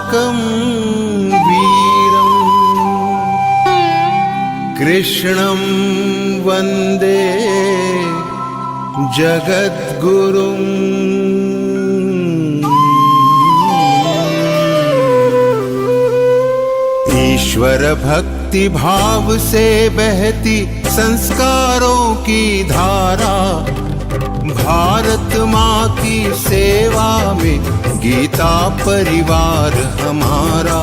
अस्माकं वीरं कृष्णं वन्दे जगद्गुरुम्। ईश्वर भक्ति भाव से बहती संस्कारों की धारा, भारत माँ की सेवा में गीता परिवार हमारा,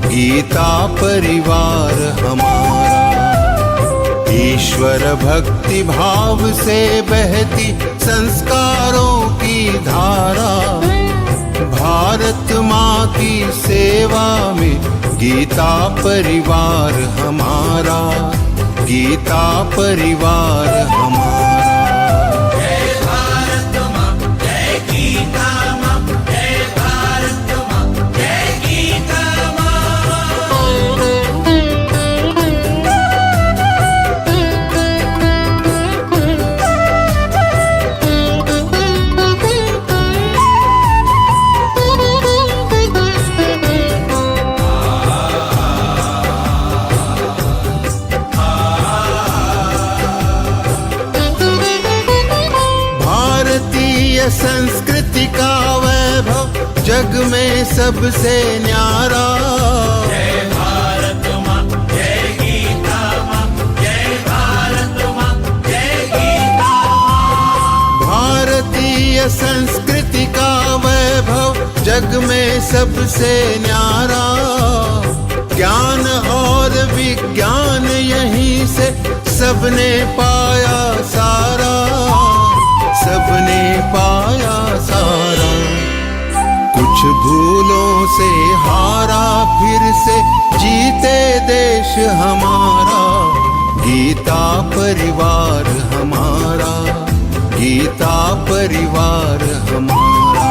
गीता परिवार हमारा। ईश्वर भक्ति भाव से बहती संस्कारों की धारा, भारत माँ की सेवा में गीता परिवार हमारा, गीता परिवार हमारा। जय भारत माँ, जय गीता माँ, जय भारत माँ, जय गीता संस्कृति का वैभव जग में सबसे न्यारा। जय भारत माँ, जय गीता माँ, जय भारत माँ, जय गीता माँ। भारतीय संस्कृति का वैभव जग में सबसे न्यारा। ज्ञान और विज्ञान यहीं से सबने पाया सारा, सबने पाया सारा। कुछ भूलों से हारा फिर से जीते देश हमारा, गीता परिवार हमारा, गीता परिवार हमारा।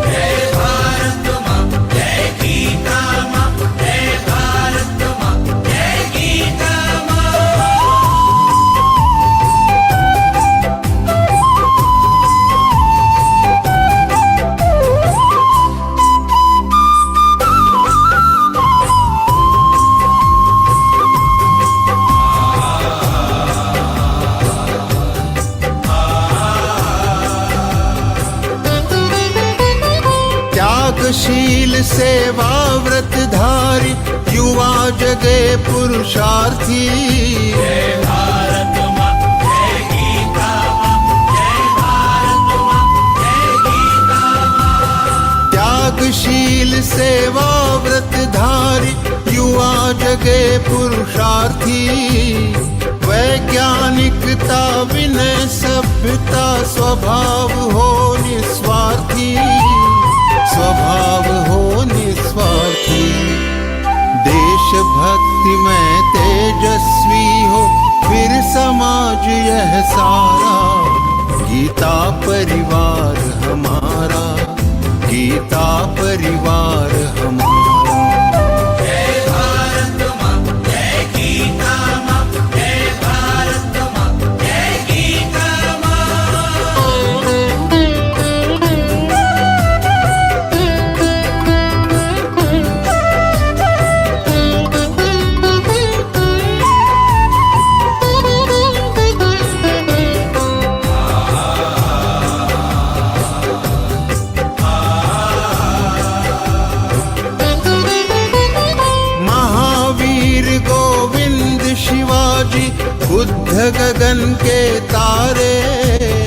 जय भारत माँ, जय गीता माँ, जय भारत माँ, जय गीता माँ। त्यागशील सेवा व्रतधारी युवा जगे पुरुषार्थी। जय भारत माँ, जय गीता माँ, जय भारत माँ, जय गीता माँ। त्यागशील सेवा व्रतधारी युवा जगे पुरुषार्थी। वैज्ञानिकता विनय सभ्यता स्वभाव हो निस्वार्थी, स्वभाव हो निस्वार्थी। देशभक्ति में तेजस्वी हो फिर समाज यह सारा, गीता परिवार हमारा, गीता परिवार हमारा। जय भारत माँ, जय गीता माँ, जय भारत माँ, जय गीता माँ। शिवाजी बुद्ध गगन के तारे।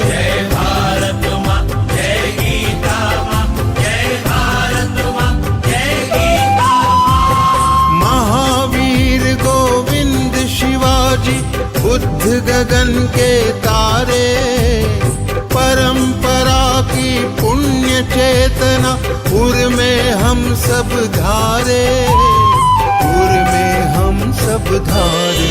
जय भारत माँ, जय गीता माँ, जय भारत माँ, जय गीता माँ। महावीर गोविंद शिवाजी बुद्ध गगन के तारे। परंपरा की पुण्य चेतना उर में हम सब धारे, उर में हम सब धारे।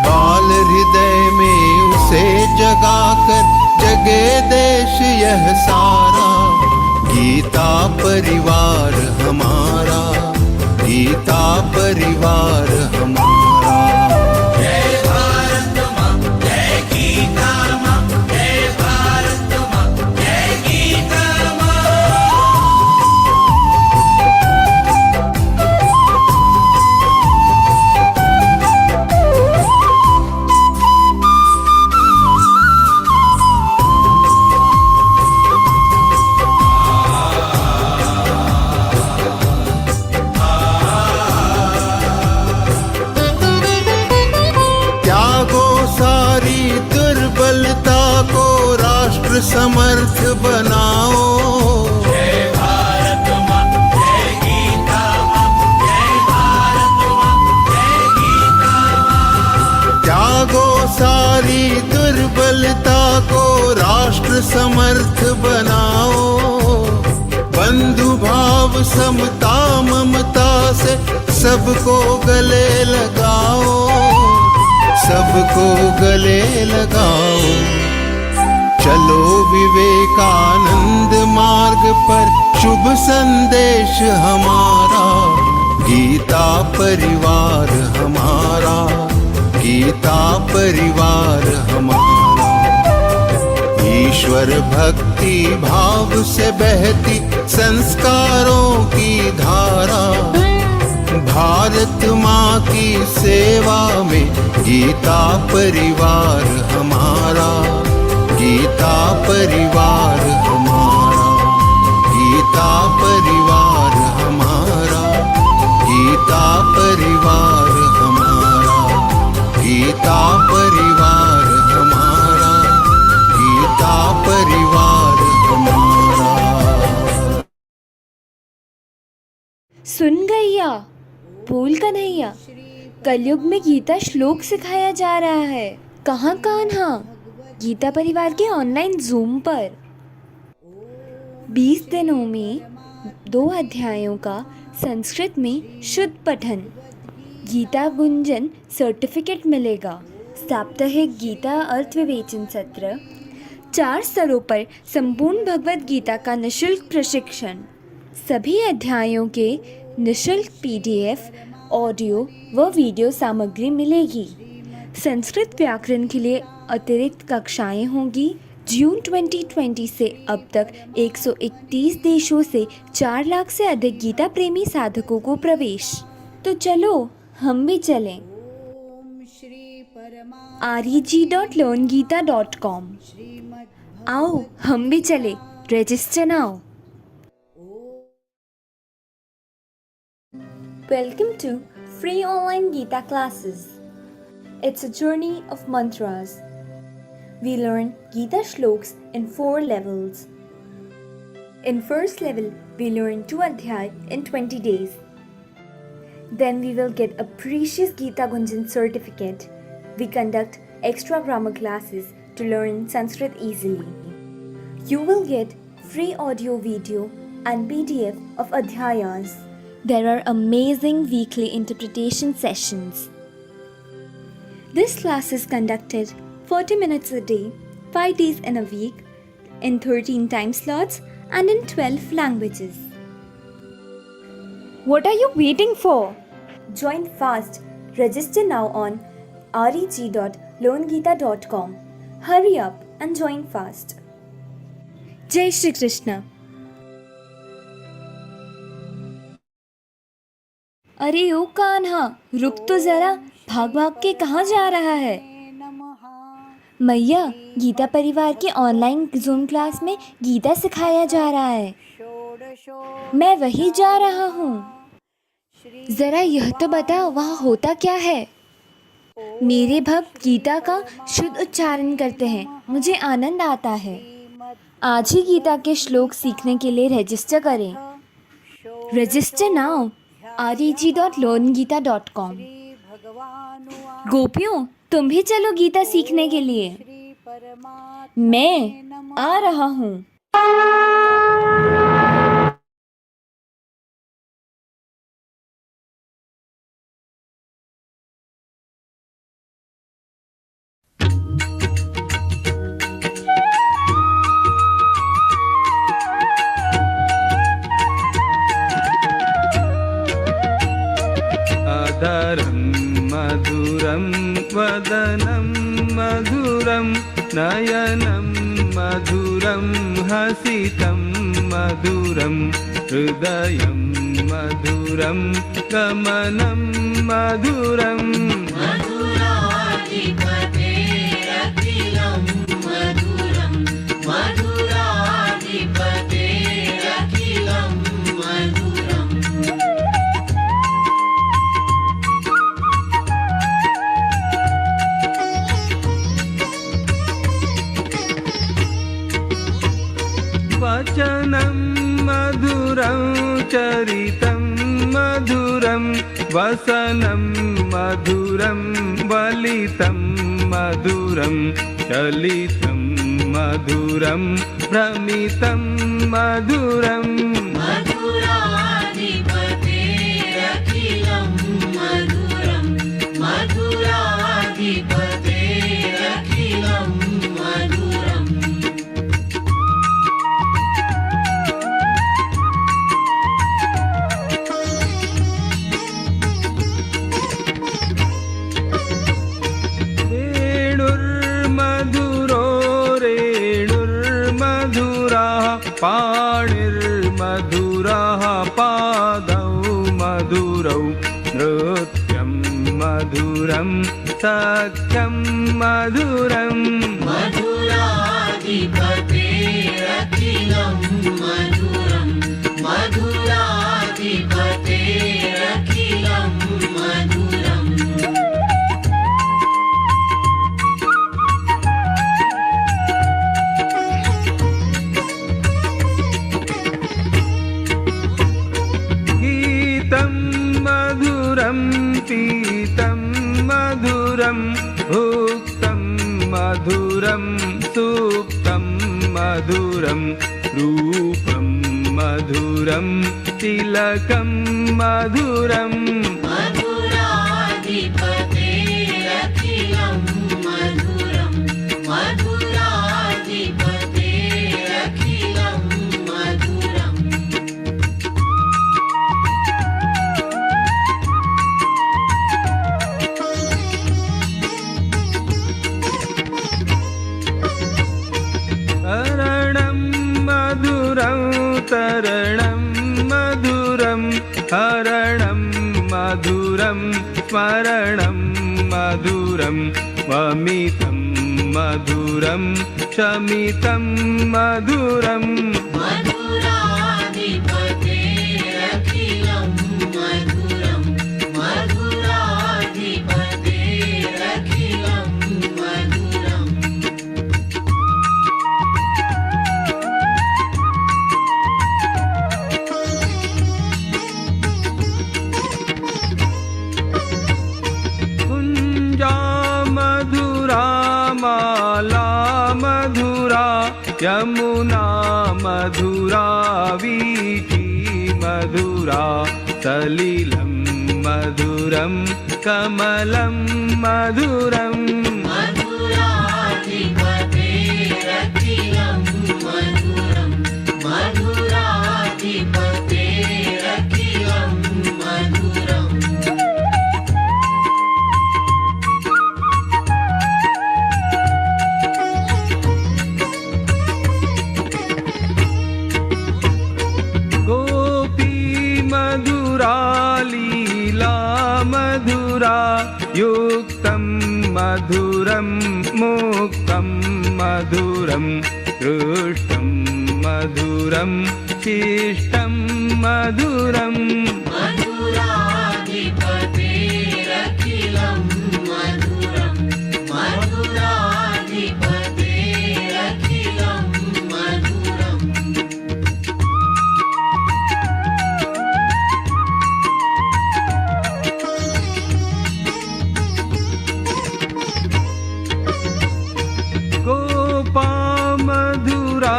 बाल हृदय में उसे जगाकर जगे देश यह सारा, गीता परिवार हमारा, गीता परिवार हमारा। जय भारत माँ, जय गीता माँ, जय भारत माँ, जय गीता माँ। राष्ट्र समर्थ बनाओ। जय भारत माँ जय गीता माँ, जय भारत माँ जय गीता माँ। त्यागो सारी दुर्बलता को राष्ट्र समर्थ बनाओ। बंधु भाव समता ममता से सबको गले लगाओ, सबको गले लगाओ। चलो विवेकानंद मार्ग पर शुभ संदेश हमारा। गीता परिवार हमारा, गीता परिवार हमारा। ईश्वर भक्ति भाव से बहती संस्कारों की धारा। भारत माँ की सेवा में गीता परिवार हमारा, गीता परिवार हमारा, गीता परिवार हमारा, गीता परिवार हमारा, गीता परिवार हमारा, गीता परिवार हमारा। सुन गैया, बोल कन्हैया, कलयुग में गीता श्लोक सिखाया जा रहा है। कहाँ कान्हा? गीता परिवार के ऑनलाइन जूम पर 20 दिनों में 2 अध्यायों का संस्कृत में शुद्ध पठन, गीता गुंजन सर्टिफिकेट मिलेगा। साप्ताहिक गीता अर्थ विवेचन सत्र, 4 स्तरों पर संपूर्ण भगवद गीता का निःशुल्क प्रशिक्षण, सभी अध्यायों के निःशुल्क PDF, ऑडियो व वीडियो सामग्री मिलेगी। संस्कृत व्याकरण के लिए अतिरिक्त कक्षाएं होंगी। जून 2020 से अब तक 131 देशों से 4 लाख से अधिक गीता प्रेमी साधकों को प्रवेश। तो चलो हम भी चलें। reg.learngita.com। आओ हम भी चले, register now. Welcome to free online Geeta classes. It's a journey of mantras. We learn Geeta shloks in 4 levels. In first level, we learn 2 adhyay in 20 days. Then we will get a precious Geeta Gunjan certificate. We conduct extra grammar classes to learn Sanskrit easily. You will get free audio, video and PDF of adhyayas. There are amazing weekly interpretation sessions. This class is conducted 40 minutes a day, 5 days in a week, in 13 time slots and in 12 languages. What are you waiting for? Join fast. Register now on reg.learngita.com. Hurry up and join fast. Jai Shri Krishna. अरे ओ कान्हा, रुक तो जरा, भाग भाग के कहाँ जा रहा है? मैया, गीता परिवार की ऑनलाइन जूम क्लास में गीता सिखाया जा रहा है। मैं वही जा रहा हूँ। जरा यह तो बता, वहाँ होता क्या है? मेरे भक्त गीता का शुद्ध उच्चारण करते हैं, मुझे आनंद आता है। आज ही गीता के श्लोक सीखने के लिए रजिस्टर करें। Register now reg.learngita.com। गोपियों, तुम भी चलो गीता सीखने के लिए। मैं आ रहा हूँ। आदरं मधुरं वदनं मधुरं नयनं मधुरं हसितं मधुरं हृदयं मधुरं गमनं मधुरम् मधुराधिपतेरखिलं मधुरं मधुराधिपतेरखिलं मधुरम्। मधुरं वसनं मधुरं वलितं मधुरं चलितं मधुरं भ्रमितं मधुरम् मधुराधिपतेरखिलं मधुरं मधुराधिपतेरखिलं मधुरम् वेणुर्मधुरो रेणुर्मधुरः पाणिर्मधुरः पादौ मधुरौ नृत्यं मधुरं सख्यं मधुरम् मधुराधिपतेरखिलं मधुरं मधुराधिपतेरखिलं मधुरम् गीतं मधुरं पीतं मधुरं भुक्तं मधुरं सुप्तं मधुरं रूपं मधुरं तिलकं मधुरम् मधुराधिपतेरखिलं मधुरं मधुराधिपतेरखिलं मधुरम् तरणं मधुरं तरणं मधुरं हरणं मधुरं स्मरणं मधुरं वमितं मधुरं शमितं मधुरम् मधुराधिपतेरखिलं मधुरं मधुराधिपतेरखिलं मधुरम् कुञ्जा मधुरा माला मधुरा यमुना मधुरा वीची मधुरा सलिलं मधुरं कमलं मधुरम् मधुराधिपतेरखिलं मधुरं मधुराधिपतेरखिलं मधुरम् गोपी मधुरा लीला मधुरा युक्तं मधुरं मुक्तं मधुरं दृष्टं मधुरं शिष्टं मधुरम् मधुराधिपतेरखिलं मधुरं मधुराधिपतेरखिलं मधुरम् गोपा मधुरा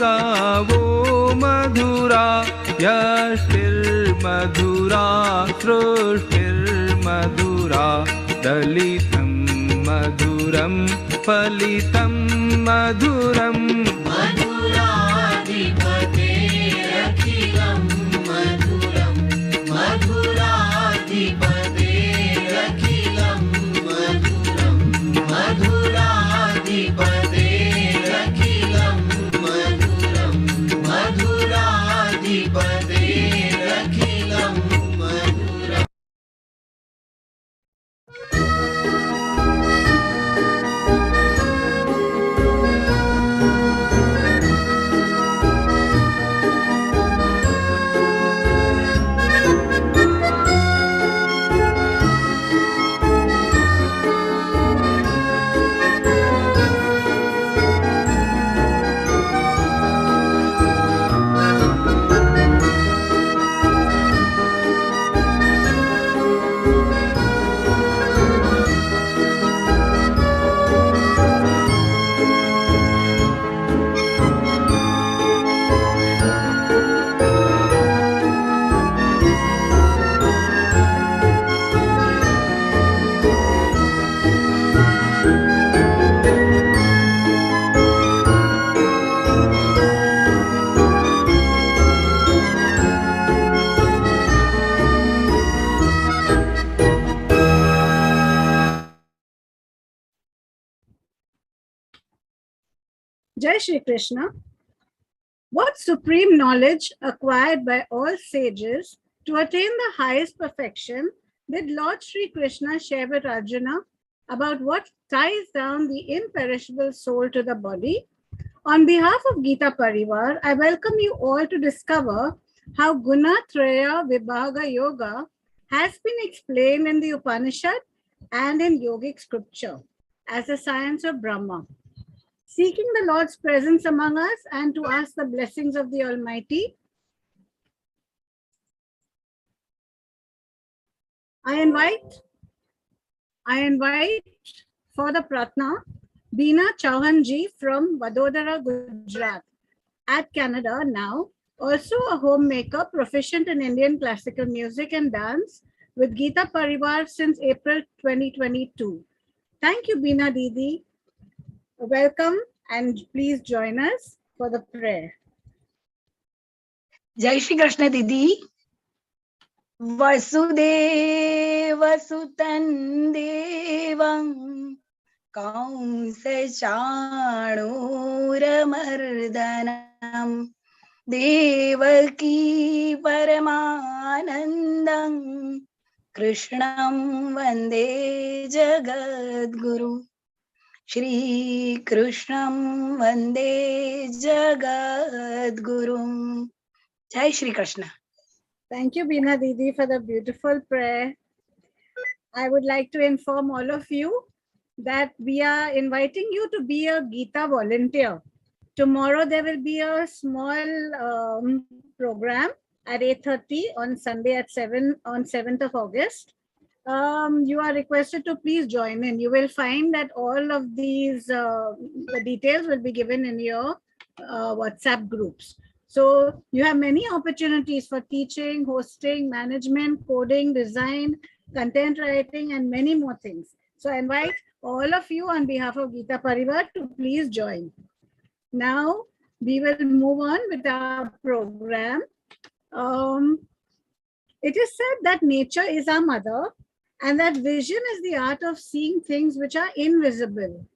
गावो मधुरा यष्टिर्मधुरा सृष्टिर्मधुरा दलितं मधुरं फलितं मधुरम् मधुराधिपतेरखिलं मधुरं मधुराधिपतेरखिलं मधुरं मधुराधिपतेरखिलं मधुरं मधुराधिपतेरखिलं मधुरम् Jai Shri Krishna. What supreme knowledge acquired by all sages to attain the highest perfection did Lord Shri Krishna share with Arjuna about what ties down the imperishable soul to the body? On behalf of Geeta Parivar, I welcome you all to discover how Gunatraya Vibhaga Yoga has been explained in the Upanishad and in yogic scripture as the science of Brahma. Seeking the Lord's presence among us and to ask the blessings of the Almighty, I invite for the Pratna Beena Chauhanji from Vadodara, Gujarat, at Canada now, also a homemaker proficient in Indian classical music and dance with Geeta Parivar since April 2022. Thank you, Beena Didi. Welcome and please join us for the prayer. जय श्री कृष्ण दीदी. वसुदेव सुतं देवं कंसचाणूरमर्दनं देवकी परमानन्दं कृष्णं वन्दे जगद्गुरु. श्रीकृष्णं वन्दे जगद्गुरुं. जय Shri Krishna. Thank you, Beena Didi, for the beautiful prayer. I would like to inform all of you that we are inviting you to be a Geeta volunteer. Tomorrow there will be a small program at 8:30 on Sunday at 7 on 7th of August. You are requested to please join in. You will find that all of these the details will be given in your WhatsApp groups. So you have many opportunities for teaching, hosting, management, coding, design, content writing, and many more things. So I invite all of you on behalf of Geeta Parivar to please join. Now we will move on with our program. It is said that nature is our mother and that vision is the art of seeing things which are invisible.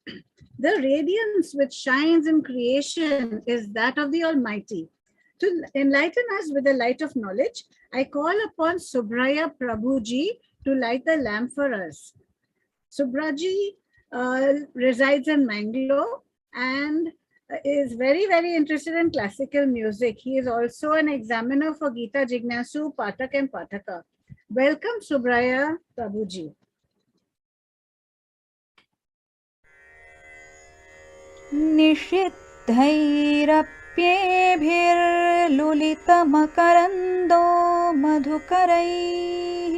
The radiance which shines in creation is that of the Almighty. To enlighten us with the light of knowledge, I call upon Subraya Prabhuji to light the lamp for us. Subraji resides in Mangalore and is very, very interested in classical music. He is also an examiner for Geeta Jignasu, Patak and Pataka. Welcome, Subraya Prabhuji. निषिद्धैरप्येभिर्लुलितमकरन्दो मधुकरैः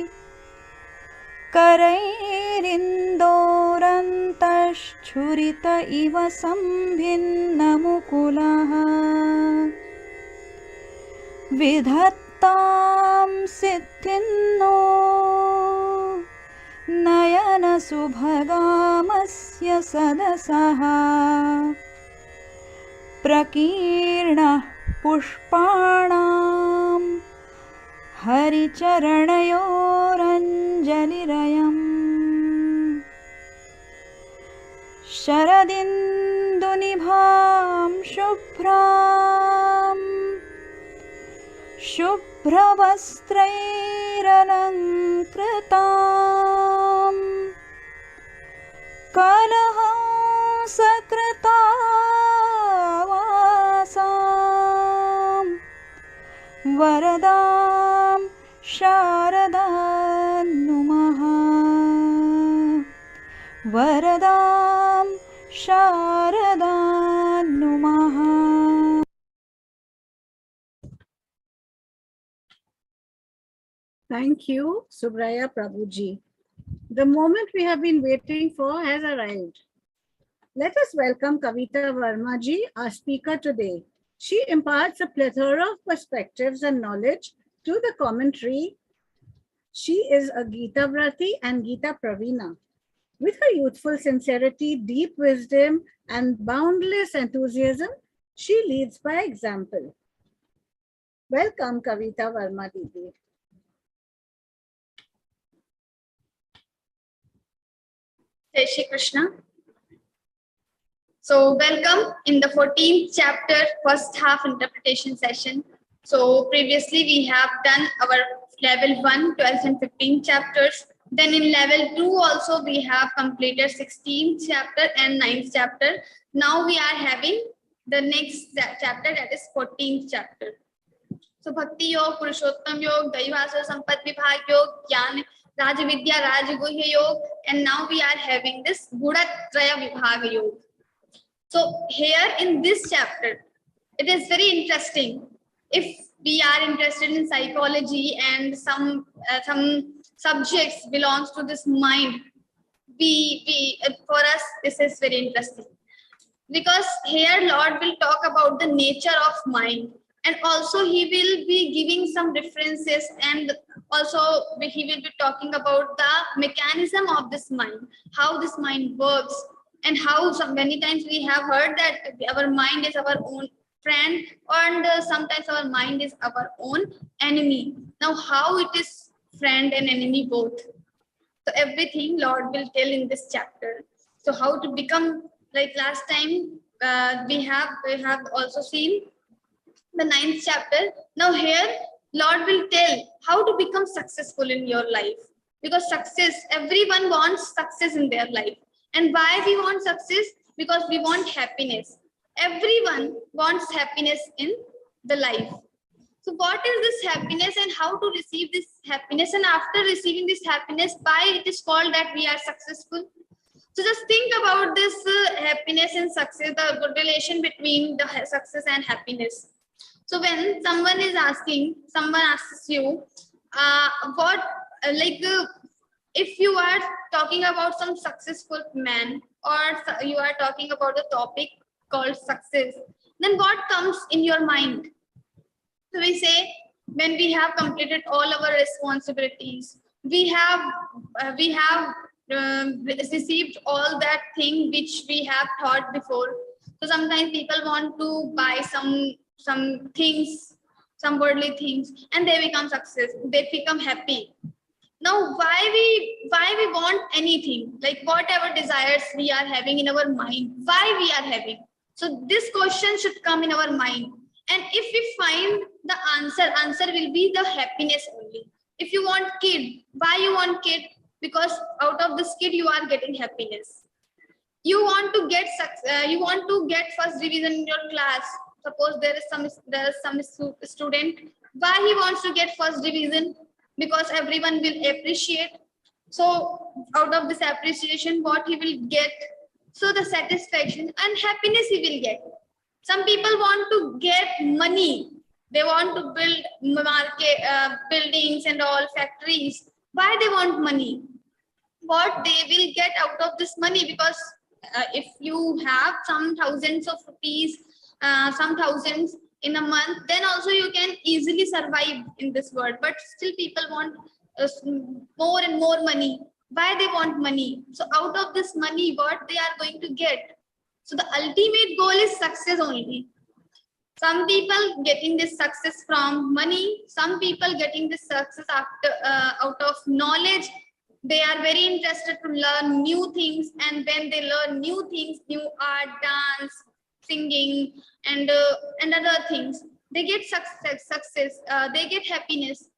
करैरिन्दोरन्तश्छुरित इव सम्भिन्नमुकुलः विधत्तां सिद्धिन्नो नयनसुभगामस्य सदसः प्रकीर्णः पुष्पाणां हरिचरणयोरञ्जलिरयम् शरदिन्दुनिभां शुभ्रवस्त्रैरलङ्कृतां कलहंसकृतावासां वरदां शारदां नुमः वरदां शारदां नुमः. Thank you, Subraya Prabhuji. The moment we have been waiting for has arrived. Let us welcome Kavita Verma ji, our speaker today. She imparts a plethora of perspectives and knowledge to the commentary. She is a Geeta Vrati and Geeta Pravina. With her youthful sincerity, deep wisdom, and boundless enthusiasm, she leads by example. Welcome, Kavita Verma Didi. Jai Shri Krishna. So welcome in the 14th chapter, first half interpretation session. So previously we have done our level 1, 12th and 15th chapters. Then in level 2 also we have completed 16th chapter and 9th chapter. Now we are having the next chapter, that is 14th chapter. So Bhakti Yog, Purushottam Yog, Daivasa Sampat Vibhag Yog, Jnana, Rajavidya, Rajaguhya Yog, and now we are having this Gudatraya Vibhaga Yog. So here in this chapter, it is very interesting. If we are interested in psychology and some subjects belongs to this mind, for us this is very interesting, because here Lord will talk about the nature of mind, and also he will be giving some references, and also he will be talking about the mechanism of this mind, how this mind works, and how many times we have heard that our mind is our own friend, and sometimes our mind is our own enemy. Now how it is friend and enemy both? So everything Lord will tell in this chapter. So how to become, like last time we have also seen the 9th chapter. Now here Lord will tell how to become successful in your life, because success, everyone wants success in their life. And why we want success? Because we want happiness. Everyone wants happiness in the life. So what is this happiness and how to receive this happiness? And after receiving this happiness, why it is called that we are successful? So just think about this happiness and success, the good relation between the success and happiness. So when someone asks you, if you are talking about some successful man, or you are talking about the topic called success, then what comes in your mind? So we say, when we have completed all our responsibilities, we have received all that thing which we have thought before. So sometimes people want to buy some things, some worldly things, and they become success. They become happy. Now, why we want anything, like whatever desires we are having in our mind, why we are having? So this question should come in our mind. And if we find the answer will be the happiness only. If you want kid, why you want kid? Because out of this kid you are getting happiness. You want to get first division in your class. Suppose there is some student, why he wants to get first division? Because everyone will appreciate. So out of this appreciation, what he will get? So the satisfaction and happiness he will get. Some people want to get money. They want to build buildings and all factories. Why they want money? What they will get out of this money? Because if you have some thousands of rupees, some thousands in a month, then also you can easily survive in this world. But still people want more and more money. Why they want money? So out of this money, what they are going to get? So the ultimate goal is success only. Some people getting this success from money. Some people getting this success out of knowledge. They are very interested to learn new things, and when they learn new things, new art, dance, singing, and other things, they get success. They get happiness.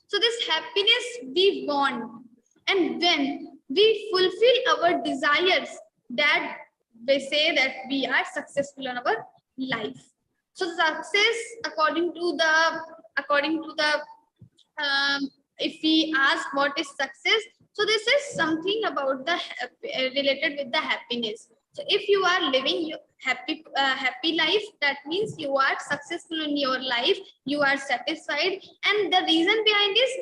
So this happiness we want, and when we fulfill our desires, that they say that we are successful in our life. So success, according to the if we ask what is success, so this is something about the related with the happiness. So if you are living your happy life, that means you are successful in your life, you are satisfied. And the reason behind this,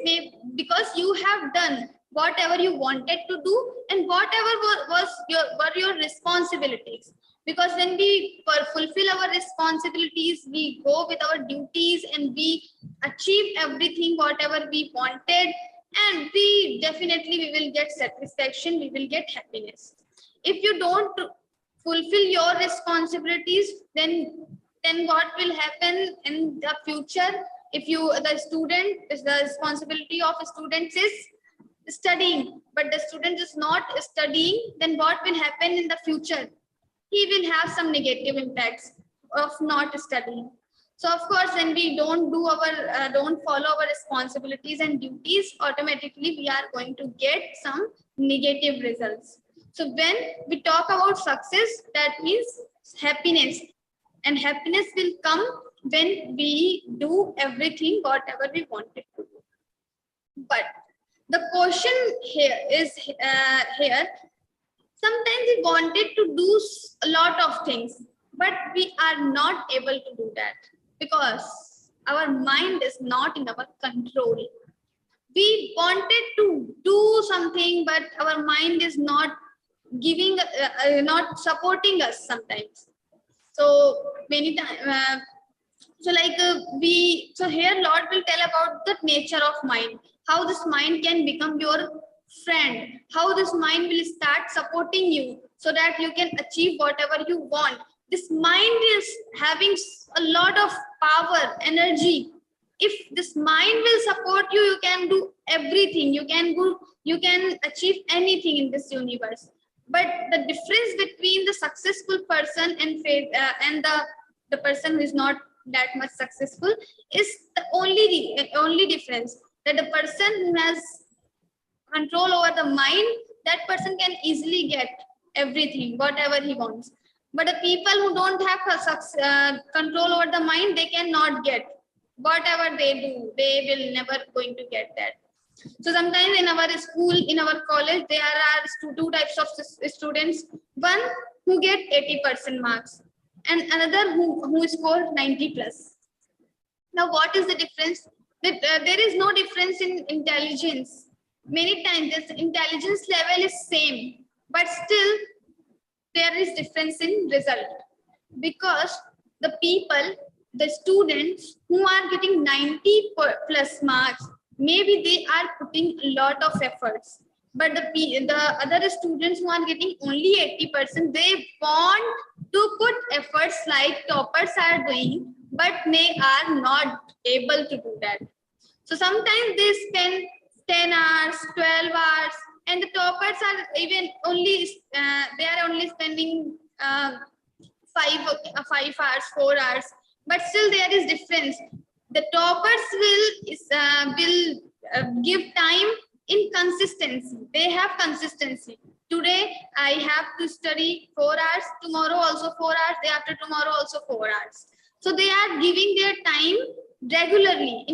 because you have done whatever you wanted to do, and whatever were your responsibilities. Because when we fulfill our responsibilities, we go with our duties, and we achieve everything whatever we wanted, and we will get satisfaction, we will get happiness. If you don't fulfill your responsibilities, then what will happen in the future? If the responsibility of students is studying, but the student is not studying, then what will happen in the future? he will have some negative impacts of not studying. So of course, when we don't do our don't follow our responsibilities and duties, automatically we are going to get some negative results. So when we talk about success, that means happiness, and happiness will come when we do everything whatever we wanted to do. But the question here is sometimes we wanted to do a lot of things, but we are not able to do that because our mind is not in our control. We wanted to do something, but our mind is not giving, not supporting us sometimes. So many times, so here Lord will tell about the nature of mind, how this mind can become your friend, how this mind will start supporting you so that you can achieve whatever you want. This mind is having a lot of power, energy. If this mind will support you, you can do everything. You can achieve anything in this universe. But the difference between the successful person and the person who is not that much successful is the only difference, that the person who has control over the mind, that person can easily get everything, whatever he wants. But the people who don't have control over the mind, they cannot get whatever they do. They will never going to get that. So sometimes in our school, in our college, there are two types of students. One who get 80% marks and another who score 90 plus. Now, what is the difference? That there is no difference in intelligence. Many times this intelligence level is same, but still there is difference in result, because the people, the students who are getting 90 plus marks, maybe they are putting a lot of efforts, but the other students who are getting only 80%, they want to put efforts like toppers are doing, but they are not able to do that. So sometimes they spend 10 hours, 12 hours, and the toppers are even only they are only spending 5 hours, 4 hours, but still there is difference. The toppers will give time in consistency. They have consistency. Today I have to study 4 hours, tomorrow also 4 hours, day after tomorrow also 4 hours. So they are giving their time regularly.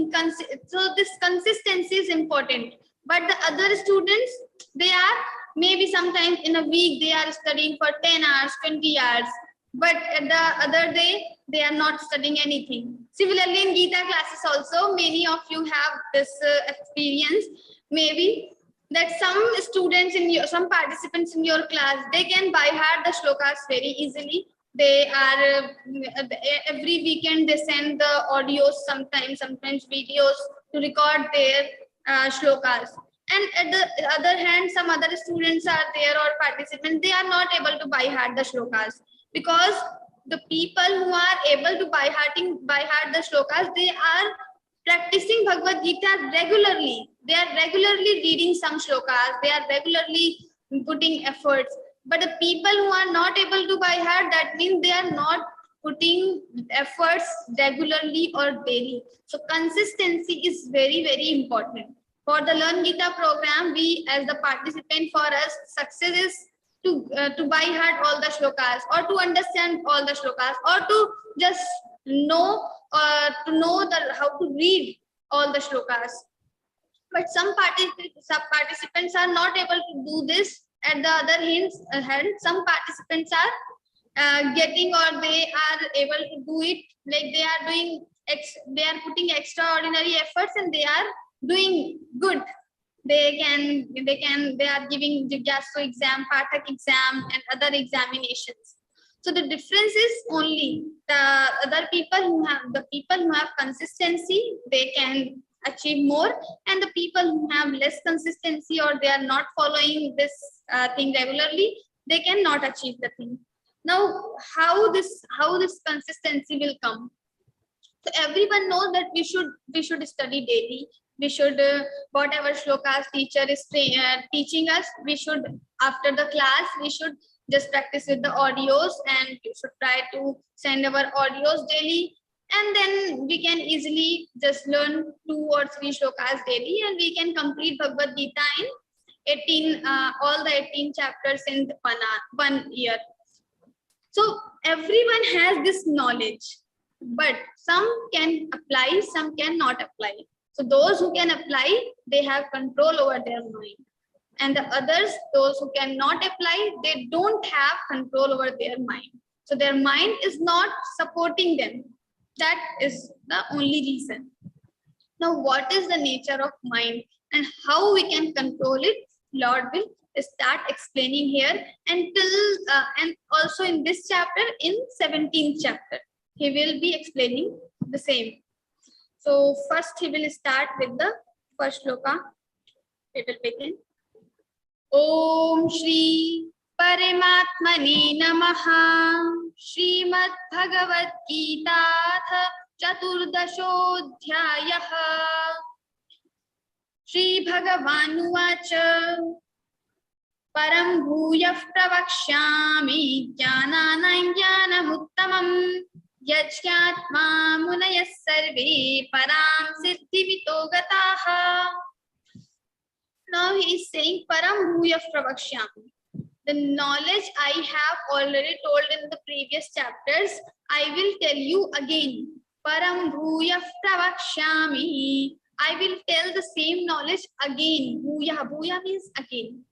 So this consistency is important. But the other students, they are maybe sometimes in a week they are studying for 10 hours, 20 hours, but at the other day they are not studying anything. Similarly, in Geeta classes also, many of you have this experience, maybe that some students some participants in your class, they can by heart the shlokas very easily. They are every weekend they send the audios, sometimes videos to record their shlokas. And at the other hand, some other students are there or participants, they are not able to by heart the shlokas, because the people who are able to by heart the shlokas, they are practicing Bhagavad-Gītā regularly. They are regularly reading some shlokas. They are regularly putting efforts. But the people who are not able to by heart, that means they are not putting efforts regularly or daily. So consistency is very, very important. For the Learn Geeta program, we as the participant, for us, success is to by heart all the shlokas, or to understand all the shlokas, or to just know how to read all the shlokas. But some participants are not able to do this. At the other hand, some participants are getting, or they are able to do it, like they are putting extraordinary efforts and they are doing good. They are giving Jigyasu exam, Pathak exam, and other examinations. So the difference is only the other people who have consistency, they can achieve more, and the people who have less consistency or they are not following this thing regularly, they cannot achieve the thing. Now, how this consistency will come? So everyone knows that we should study daily. We should whatever shlokas teacher is teaching us, we should, after the class, we should just practice with the audios, and you should try to send our audios daily. And then we can easily just learn 2 or 3 shlokas daily, and we can complete Bhagavad Gita in 18, all the 18 chapters in 1 year. So everyone has this knowledge, but some can apply, some cannot apply. So those who can apply, they have control over their mind. And the others, those who cannot apply, they don't have control over their mind. So their mind is not supporting them. That is the only reason. Now, what is the nature of mind and how we can control it? Lord will start explaining here until and also in this chapter, in 17th chapter, he will be explaining the same. So first he will start with the first shloka. We will begin. Om Shri Paramatmane Namaha. Śrīmad-Bhagavadgītā Chaturdashodhyayah. Shri Bhagavanuvāca. Param bhūyah pravakshyāmi jnānānaṁ jnānamuttamam yajñātmā munayas sarve param siddhimito gataha. Now he is saying param bhūyah pravakshyāmi. The knowledge I have already told in the previous chapters, I will tell you again. Param bhūyah pravakshyāmi. I will tell the same knowledge again. Bhūyah, bhūyah means again.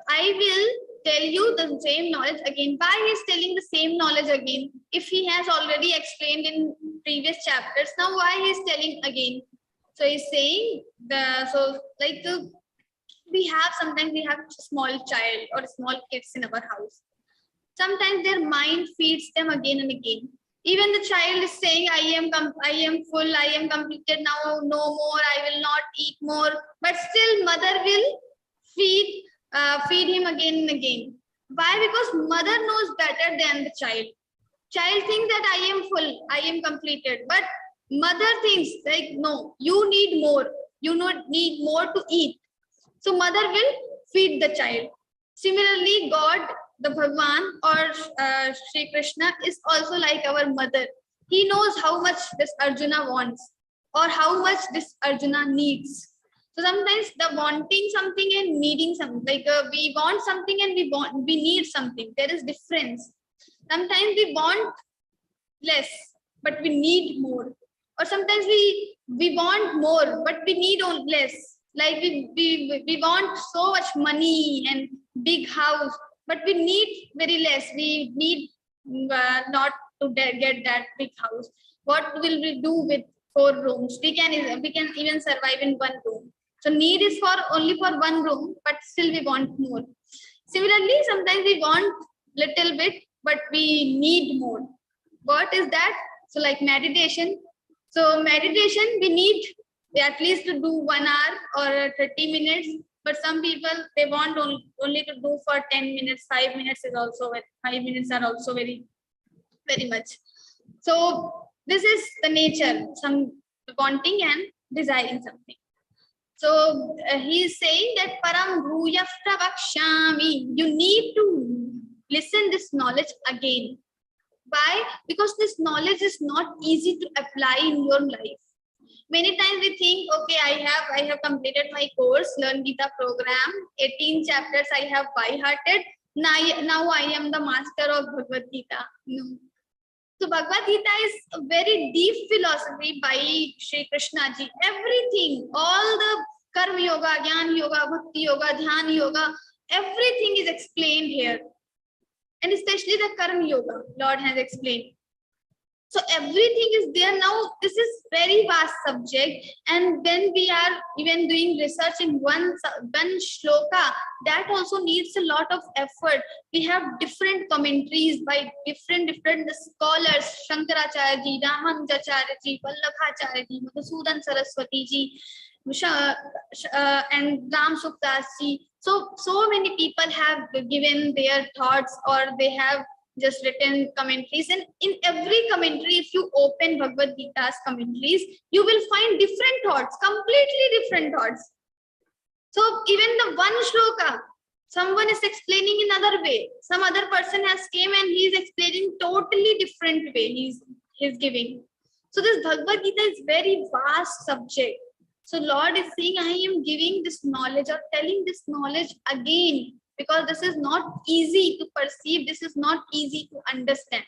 I will tell you the same knowledge again. Why he is telling the same knowledge again? If he has already explained in previous chapters, now why he is telling again? So he is saying sometimes we have a small child or small kids in our house. Sometimes their mind feeds them again and again. Even the child is saying, I am full, I am completed now, no more, I will not eat more. But still mother will feed him again and again. Why? Because mother knows better than the child. Child thinks that I am full, I am completed. But mother thinks like, no, you need more. You need more to eat. So mother will feed the child. Similarly, God, the Bhagwan or Shri Krishna is also like our mother. He knows how much this Arjuna wants or how much this Arjuna needs. So sometimes the wanting something and needing something, we want something and we need something. There is difference. Sometimes we want less, but we need more. Or sometimes we want more, but we need less. Like we want so much money and big house, but we need very less. We need not to get that big house. What will we do with 4 rooms? We can even survive in 1 room. So need is only for 1 room, but still we want more. Similarly, sometimes we want little bit, but we need more. What is that? So like meditation. So meditation, we need at least to do 1 hour or 30 minutes. But some people, they want only to do for 10 minutes, 5 minutes is also, 5 minutes are also very, very much. So this is the nature, some wanting and desiring something. So he is saying that param bhūyah pravakshyāmi. You need to listen this knowledge again. Why? Because this knowledge is not easy to apply in your life. Many times we think, okay, I have completed my course, Learn Gita program, 18 chapters I have by-hearted. Now I am the master of Bhagavad Gita. No. So Bhagavad Gita is a very deep philosophy by Shri Krishna ji. Everything, all the Karma Yoga, Jnana Yoga, Bhakti Yoga, Dhyana Yoga, everything is explained here. And especially the Karma Yoga, Lord has explained. So everything is there now. This is very vast subject, and when we are even doing research in one shloka, that also needs a lot of effort. We have different commentaries by different scholars: Shankaracharya ji, Ramanujacharya ji, Vallabhacharya ji, Madhusudan Saraswati ji, and Ram Sukdas ji. So many people have given their thoughts, or they have just written commentaries, and in every commentary, if you open Bhagavad Gita's commentaries, you will find different thoughts, completely different thoughts. So even the one shloka, Someone is explaining in another way. Some other person has came and he is explaining totally different way. He's giving. So this Bhagavad Gita is very vast subject. So Lord is saying, I am giving this knowledge or telling this knowledge again, because this is not easy to perceive. This is not easy to understand.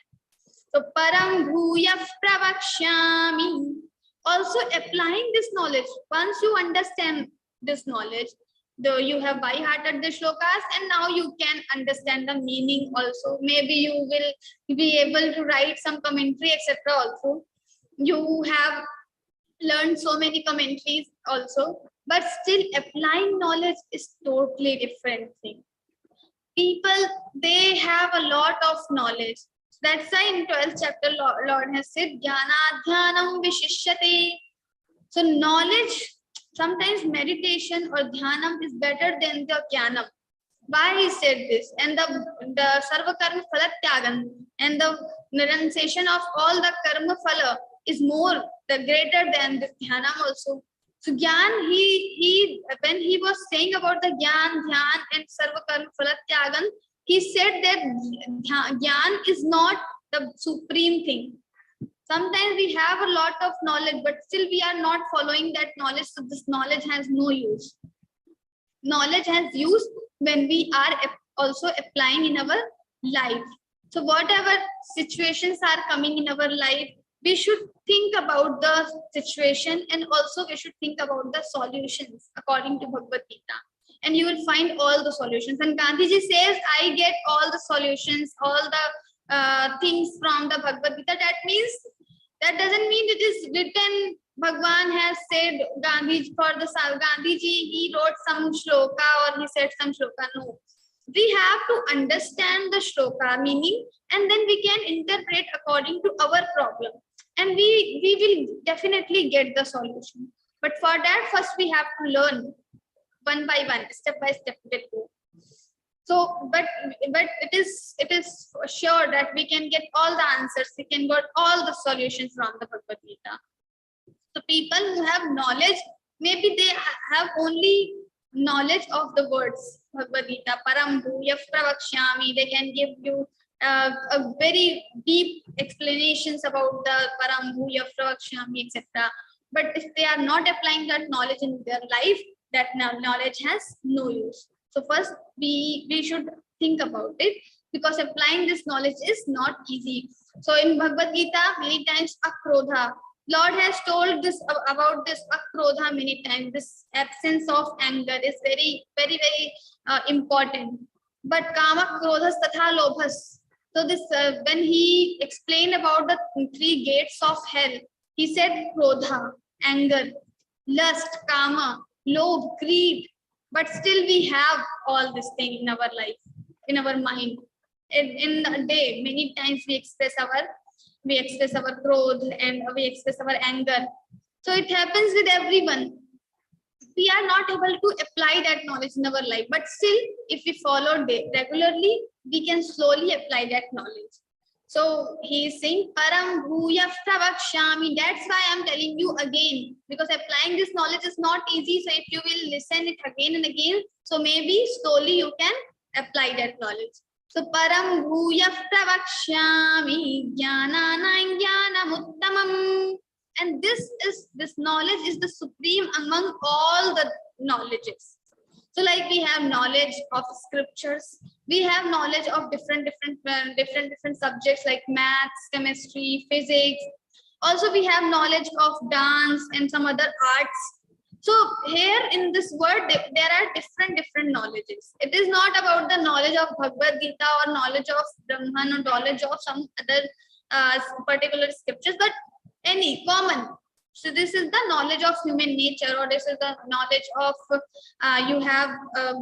So param bhuya pravakshyami. Also applying this knowledge. Once you understand this knowledge, though you have by hearted the shlokas, and now you can understand the meaning also. Maybe you will be able to write some commentary, etc. also. You have learned so many commentaries also, but still applying knowledge is totally different thing. People, they have a lot of knowledge. That's why in 12th chapter, Lord has said, Jnana Dhyanam Vishishyate. So knowledge, sometimes meditation or dhyanam is better than the jnanam. Why he said this? And the sarva karma phala tyagan, and the renunciation of all the karma phala is more, the greater than the dhyanam also. So Gyan, he when he was saying about the Gyan, Dhyan and sarva karma phala tyagan, he said that Gyan is not the supreme thing. Sometimes we have a lot of knowledge, but still we are not following that knowledge. So this knowledge has no use. Knowledge has use when we are also applying in our life. So whatever situations are coming in our life, we should think about the situation, and also we should think about the solutions according to Bhagavad Gita. And you will find all the solutions. And Gandhiji says, I get all the solutions, all the things from the Bhagavad Gita. That doesn't mean it is written. Bhagwan has said, Gandhiji, for the Gandhiji, he wrote some shloka or he said some shloka. No. We have to understand the shloka meaning, and then we can interpret according to our problem. And we will definitely get the solution. But for that, first we have to learn one by one, step by step. So, but it is sure that we can get all the answers, we can get all the solutions from the Bhagavad Gita. So people who have knowledge, maybe they have only knowledge of the words Bhagavad Gita, param bhuya pravakshyami. They can give you a very deep explanations about the param bhuya pravakshyami, etc. But if they are not applying that knowledge in their life, that knowledge has no use. So first we should think about it, because applying this knowledge is not easy. So in Bhagavad Gita, many times akrodha, Lord has told this about this akrodha many times. This absence of anger is very, very, very important. But kama, krodhas, tatha lobhas. So this when he explained about the 3 gates of hell, he said krodha, anger, lust, kama, lobh, greed. But still we have all this thing in our life, in our mind. In a day, many times we express our krodh and we express our anger. So it happens with everyone. We are not able to apply that knowledge in our life. But still, if we follow regularly, we can slowly apply that knowledge. So he is saying, param bhuya pravakshyami. That's why I'm telling you again, because applying this knowledge is not easy. So if you will listen it again and again, so maybe slowly you can apply that knowledge. So param bhuya pravakshyami jnanana jnanam uttamam. And this knowledge is the supreme among all the knowledges. So like we have knowledge of scriptures, we have knowledge of different subjects like maths, chemistry, physics. Also we have knowledge of dance and some other arts. So here in this word, there are different knowledges. It is not about the knowledge of Bhagavad Gita or knowledge of Brahman or knowledge of some other particular scriptures, but any common. So this is the knowledge of human nature, or this is the knowledge of you have a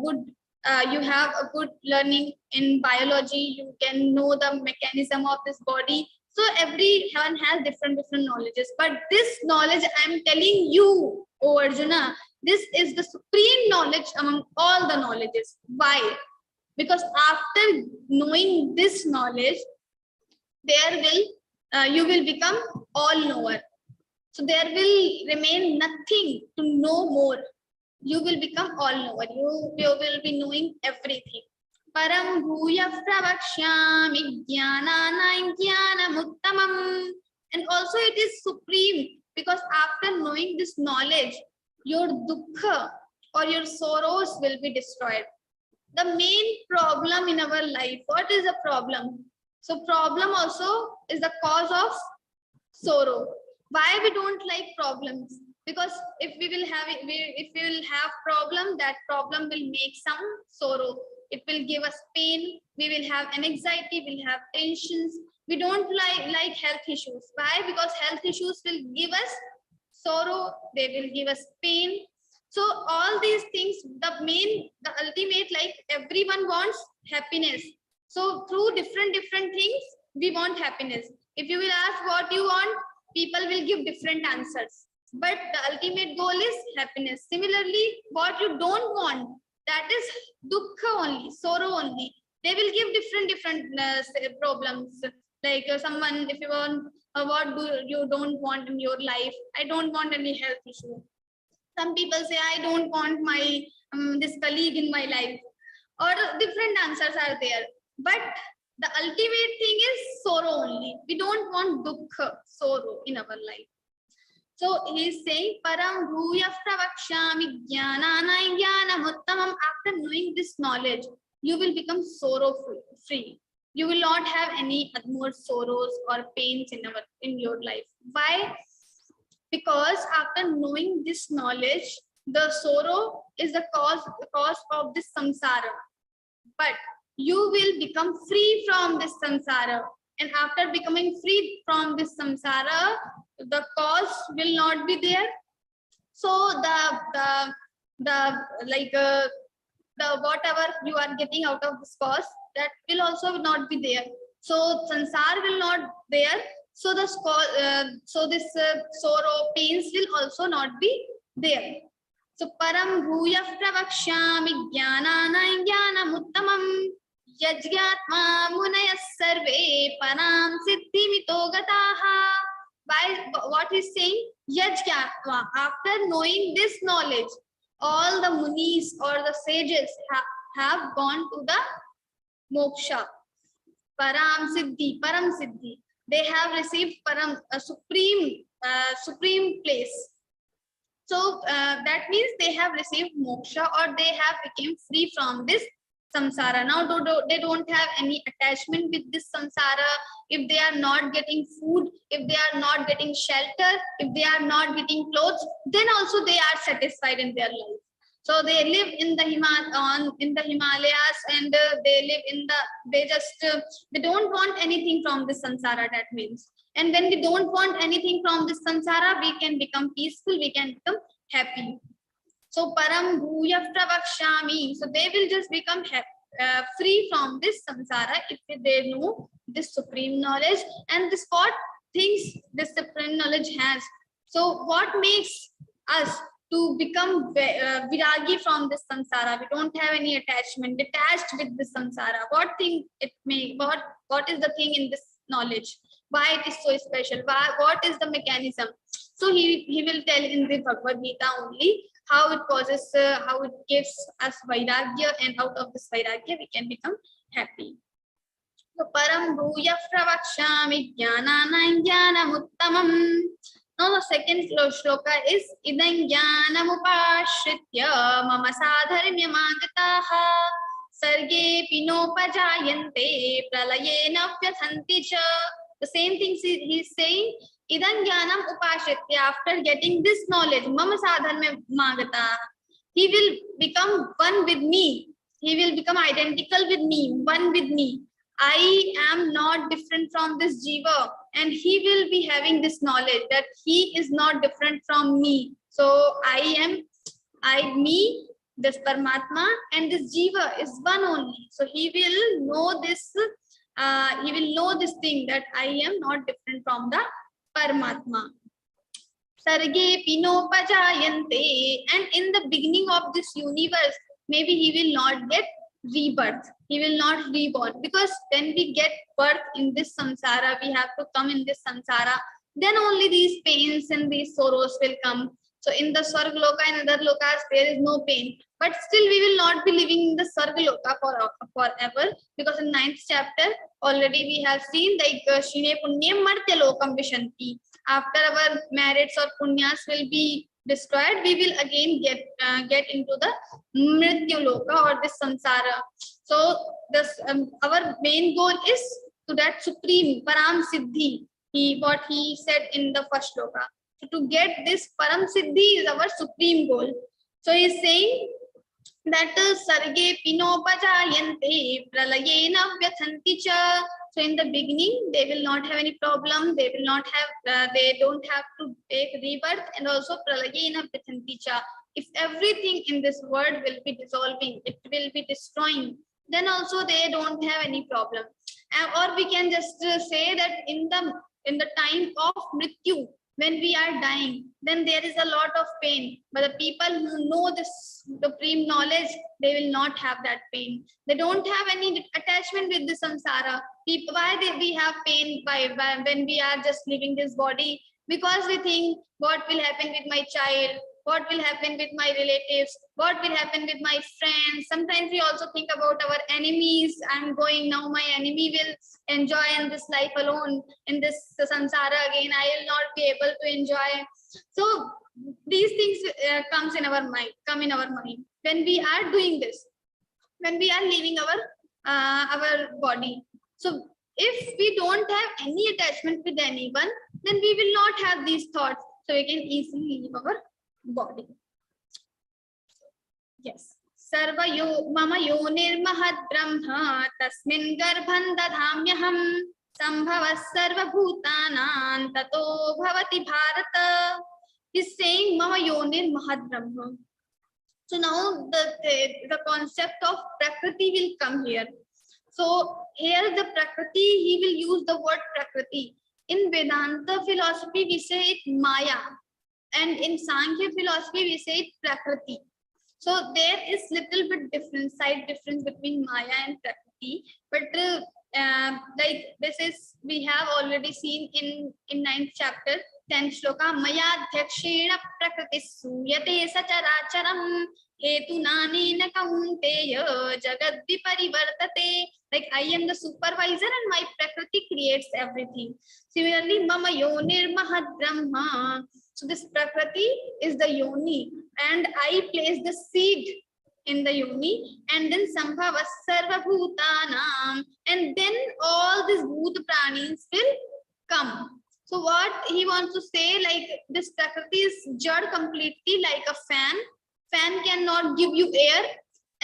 good learning in biology. You can know the mechanism of this body. So everyone has different knowledges. But this knowledge I am telling you, O Arjuna, this is the supreme knowledge among all the knowledges. Why? Because after knowing this knowledge, you will become all knower. So there will remain nothing to know more. you will become all knower. You will be knowing everything. Param bhuya pravakshyami jnanana jnanamuttamam. And also it is supreme, because after knowing this knowledge, your dukkha or your sorrows will be destroyed. The main problem in our life, what is the problem? So problem also is the cause of sorrow. Why we don't like problems? Because if we will have problem, that problem will make some sorrow. It will give us pain. We will have anxiety. We'll have tensions. We don't like health issues. Why? Because health issues will give us sorrow. They will give us pain. So all these things, the ultimate, like everyone wants happiness. So through different things, we want happiness. If you will ask what you want, people will give different answers. But the ultimate goal is happiness. Similarly, what you don't want, that is dukkha only, sorrow only. They will give different problems. Like someone, if you want, what do you don't want in your life? I don't want any health issue. Some people say, I don't want my this colleague in my life, or different answers are there. But the ultimate thing is sorrow only. We don't want dukkha, sorrow in our life. So he is saying, Param bhuya pravakshami jnanana jnanamuttamam. After knowing this knowledge, you will become sorrow free. You will not have any more sorrows or pains in your life. Why? Because after knowing this knowledge, the sorrow is the cause of this samsara. But you will become free from this samsara. And after becoming free from this samsara, the cause will not be there. So the whatever you are getting out of this cause, that will also not be there. So samsara will not there. So this sorrow, pains will also not be there. So param bhuya pravakshami jnanana jnanamuttamam yajgatma munayas sarve param siddhimito gataha. By what he's saying, yajgatma, after knowing this knowledge, all the munis or the sages have gone to the moksha. Param siddhi. They have received param, a supreme place. So that means they have received moksha, or they have become free from this samsara. Now they don't have any attachment with this samsara. If they are not getting food, if they are not getting shelter, if they are not getting clothes, then also they are satisfied in their life. So they live in the Himalayas, and they live in they don't want anything from this samsara. That means, and when we don't want anything from this samsara, we can become peaceful, we can become happy. So param bhuya pravakshami. So they will just become free from this samsara if they know this supreme knowledge. And this what things this supreme knowledge has. So what makes us to become viragi from this samsara? We don't have any attachment, detached with this samsara. What thing it may, what is the thing in this knowledge? Why it is so special? What is the mechanism? So he will tell in the Bhagavad-Gītā only how it causes, how it gives us vairagya, and out of this vairagya we can become happy. So param bhuya pravakshami jnanana jnanamuttamam. Now the second shloka is idam jnanamupashritya mama sadharmyamagataha sarge pinopajayante pralayena vyathanti cha. The same thing he is saying. Idam jnanam upashritya, after getting this knowledge, mama sadharmyamagataha, he will become one with me. He will become identical with me, one with me. I am not different from this jiva, and he will be having this knowledge that he is not different from me. So me, this Paramatma, and this jiva is one only. So he will know this. He will know this thing that I am not different from the Paramatma. Sarge pinopajayante, and in the beginning of this universe, maybe he will not get rebirth. He will not reborn, because when we get birth in this samsara, we have to come in this samsara. Then only these pains and these sorrows will come. So in the Swargaloka and other lokas, there is no pain. But still we will not be living in the Swargaloka forever, because in 9th chapter already we have seen like Shine Punyam Martya Lokam Vishanti. After our merits or punyas will be destroyed, we will again get into the Mrityu Loka or the Samsara. So this our main goal is to that supreme Param Siddhi. What he said in the first loka. So to get this Param Siddhi is our supreme goal. So he is saying that Sarge Pinopajayante Pralayena Vyathanti cha. So in the beginning, they will not have any problem. They will not have, they don't have to take rebirth, and also Pralayena Vyathanti cha. If everything in this world will be dissolving, it will be destroying, then also they don't have any problem. Or we can just say that in the time of Mrityu, when we are dying, then there is a lot of pain. But the people who know this supreme knowledge, they will not have that pain. They don't have any attachment with the samsara. We have pain when we are just leaving this body? Because we think, what will happen with my child? What will happen with my relatives? What will happen with my friends? Sometimes we also think about our enemies. I'm going now, my enemy will enjoy in this life alone, in this samsara again. I will not be able to enjoy. So these things come in our mind when we are doing this, when we are leaving our body. So if we don't have any attachment with anyone, then we will not have these thoughts. So we can easily leave our body. Yes. Sarva yo mama yonir mahad brahma tasmin garbhan dadhamyaham sambhavas sarva bhutanan tato bhavati bharata. He's saying mama yonir mahad brahma. So now the concept of prakriti will come here. So here the prakriti, he will use the word prakriti. In Vedanta philosophy, we say it Maya. And in Sankhya philosophy, we say it Prakriti. So there is little bit slight difference between Maya and Prakriti. But like this is, we have already seen in 9th chapter, 10th shloka, Maya dhakshena Prakriti suyate sacharacharam hetu nanena kaunteya jagad viparivartate. Like I am the supervisor and my Prakriti creates everything. Similarly, mama yonir mahad brahma. So this Prakriti is the yoni, and I place the seed in the yoni, and then sambhava sarva bhutanam, and then all these bhut pranis will come. So what he wants to say, like this Prakriti is jad completely like a fan. Fan cannot give you air,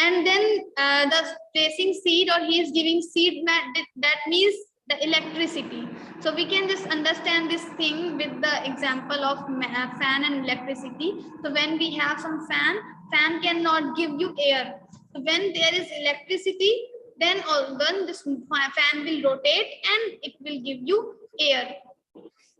and then the placing seed, or he is giving seed, that means the electricity. So we can just understand this thing with the example of fan and electricity. So when we have some fan cannot give you air. So when there is electricity, then this fan will rotate and it will give you air.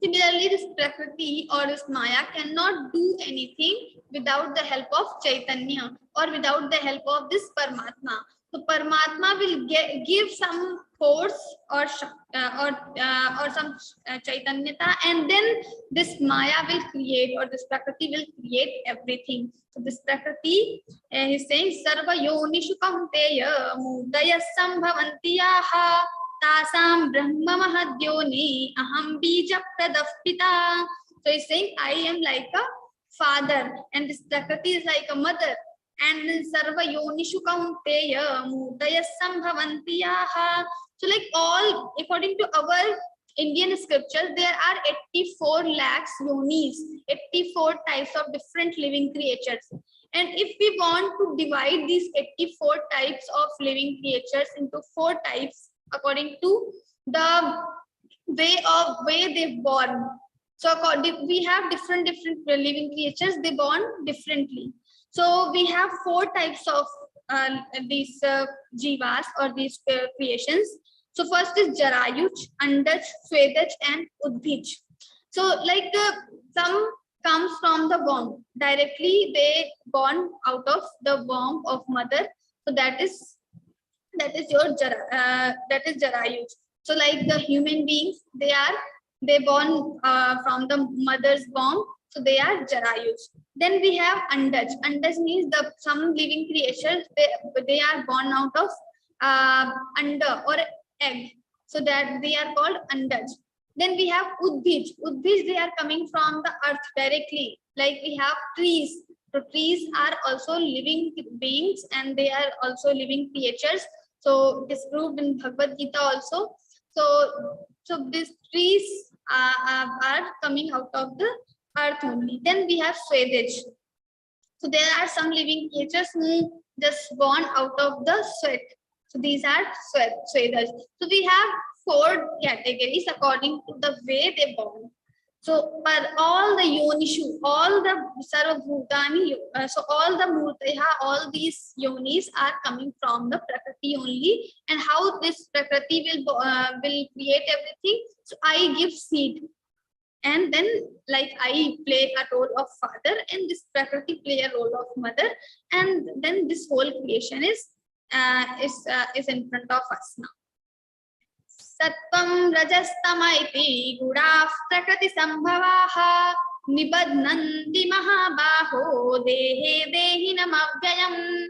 Similarly, this Prakriti or this Maya cannot do anything without the help of Chaitanya or without the help of this Paramatma. So Paramatma will give some force or some Chaitanyata, and then this Maya will create, or this Prakriti will create everything. So this Prakriti, he's saying, Sarva yonishu kaunteya mudaya sambhavantiyaha tasam brahma mahadyoni aham bija pradapita. So he's saying, I am like a father, and this Prakriti is like a mother. And then sarva yonishu kaunteya mudaya sambhavantiyaha. So like all, according to our Indian scriptures, there are 84 lakhs yonis, 84 types of different living creatures. And if we want to divide these 84 types of living creatures into 4 types according to the way they're born. So we have different living creatures, they born differently. So we have 4 types of these jivas or these creations. So first is Jarayuj, Andaj, Svedaj, and Udbhij. So like some comes from the womb. Directly they born out of the womb of mother. So that is your Jarayuj. So like the human beings, they born from the mother's womb. So they are Jarayus. Then we have Andaj. Andaj means some living creatures, they are born out of under or egg. So that they are called Andaj. Then we have Udbij. Udbij, they are coming from the earth directly. Like we have trees. So trees are also living beings and they are also living creatures. So it is proved in Bhagavad Gita also. So these trees are coming out of the earth only. Then we have Svedaj. So there are some living creatures who just born out of the sweat. So these are Svedaj. So we have 4 categories according to the way they born. So, but all the yonishu, all the sarvabhutani, so all the murtaya, all these yonis are coming from the prakriti only. And how this prakriti will create everything? So I give seed, and then like I play a role of father, and this prakriti play a role of mother, and then this whole creation is in front of us now. Sattvam rajastamaiti gudaः prakriti sambhavaः nibadnanti mahabaho dehe dehinam avyayam.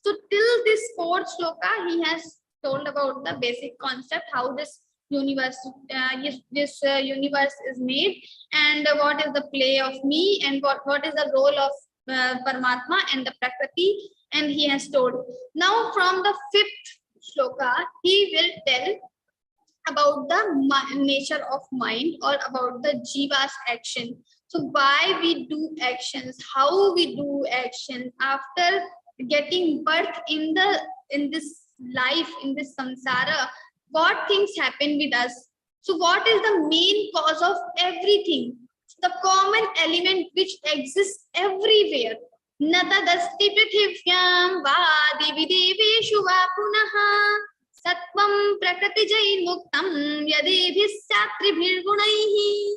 So till this 4th shloka, he has told about the basic concept, how this universe universe is made, and what is the play of me, and what is the role of Paramatma and the Prakriti, and he has told. Now from the 5th shloka, he will tell about the nature of mind, or about the jiva's action. So why we do actions, how we do actions after getting birth in this life, in this samsara, what things happen with us. So what is the main cause of everything? The common element which exists everywhere. Natadasti prithivyam vadi videveshu va punaha sattvam prakriti jainmuktam yadebhis satribhir gunaihi.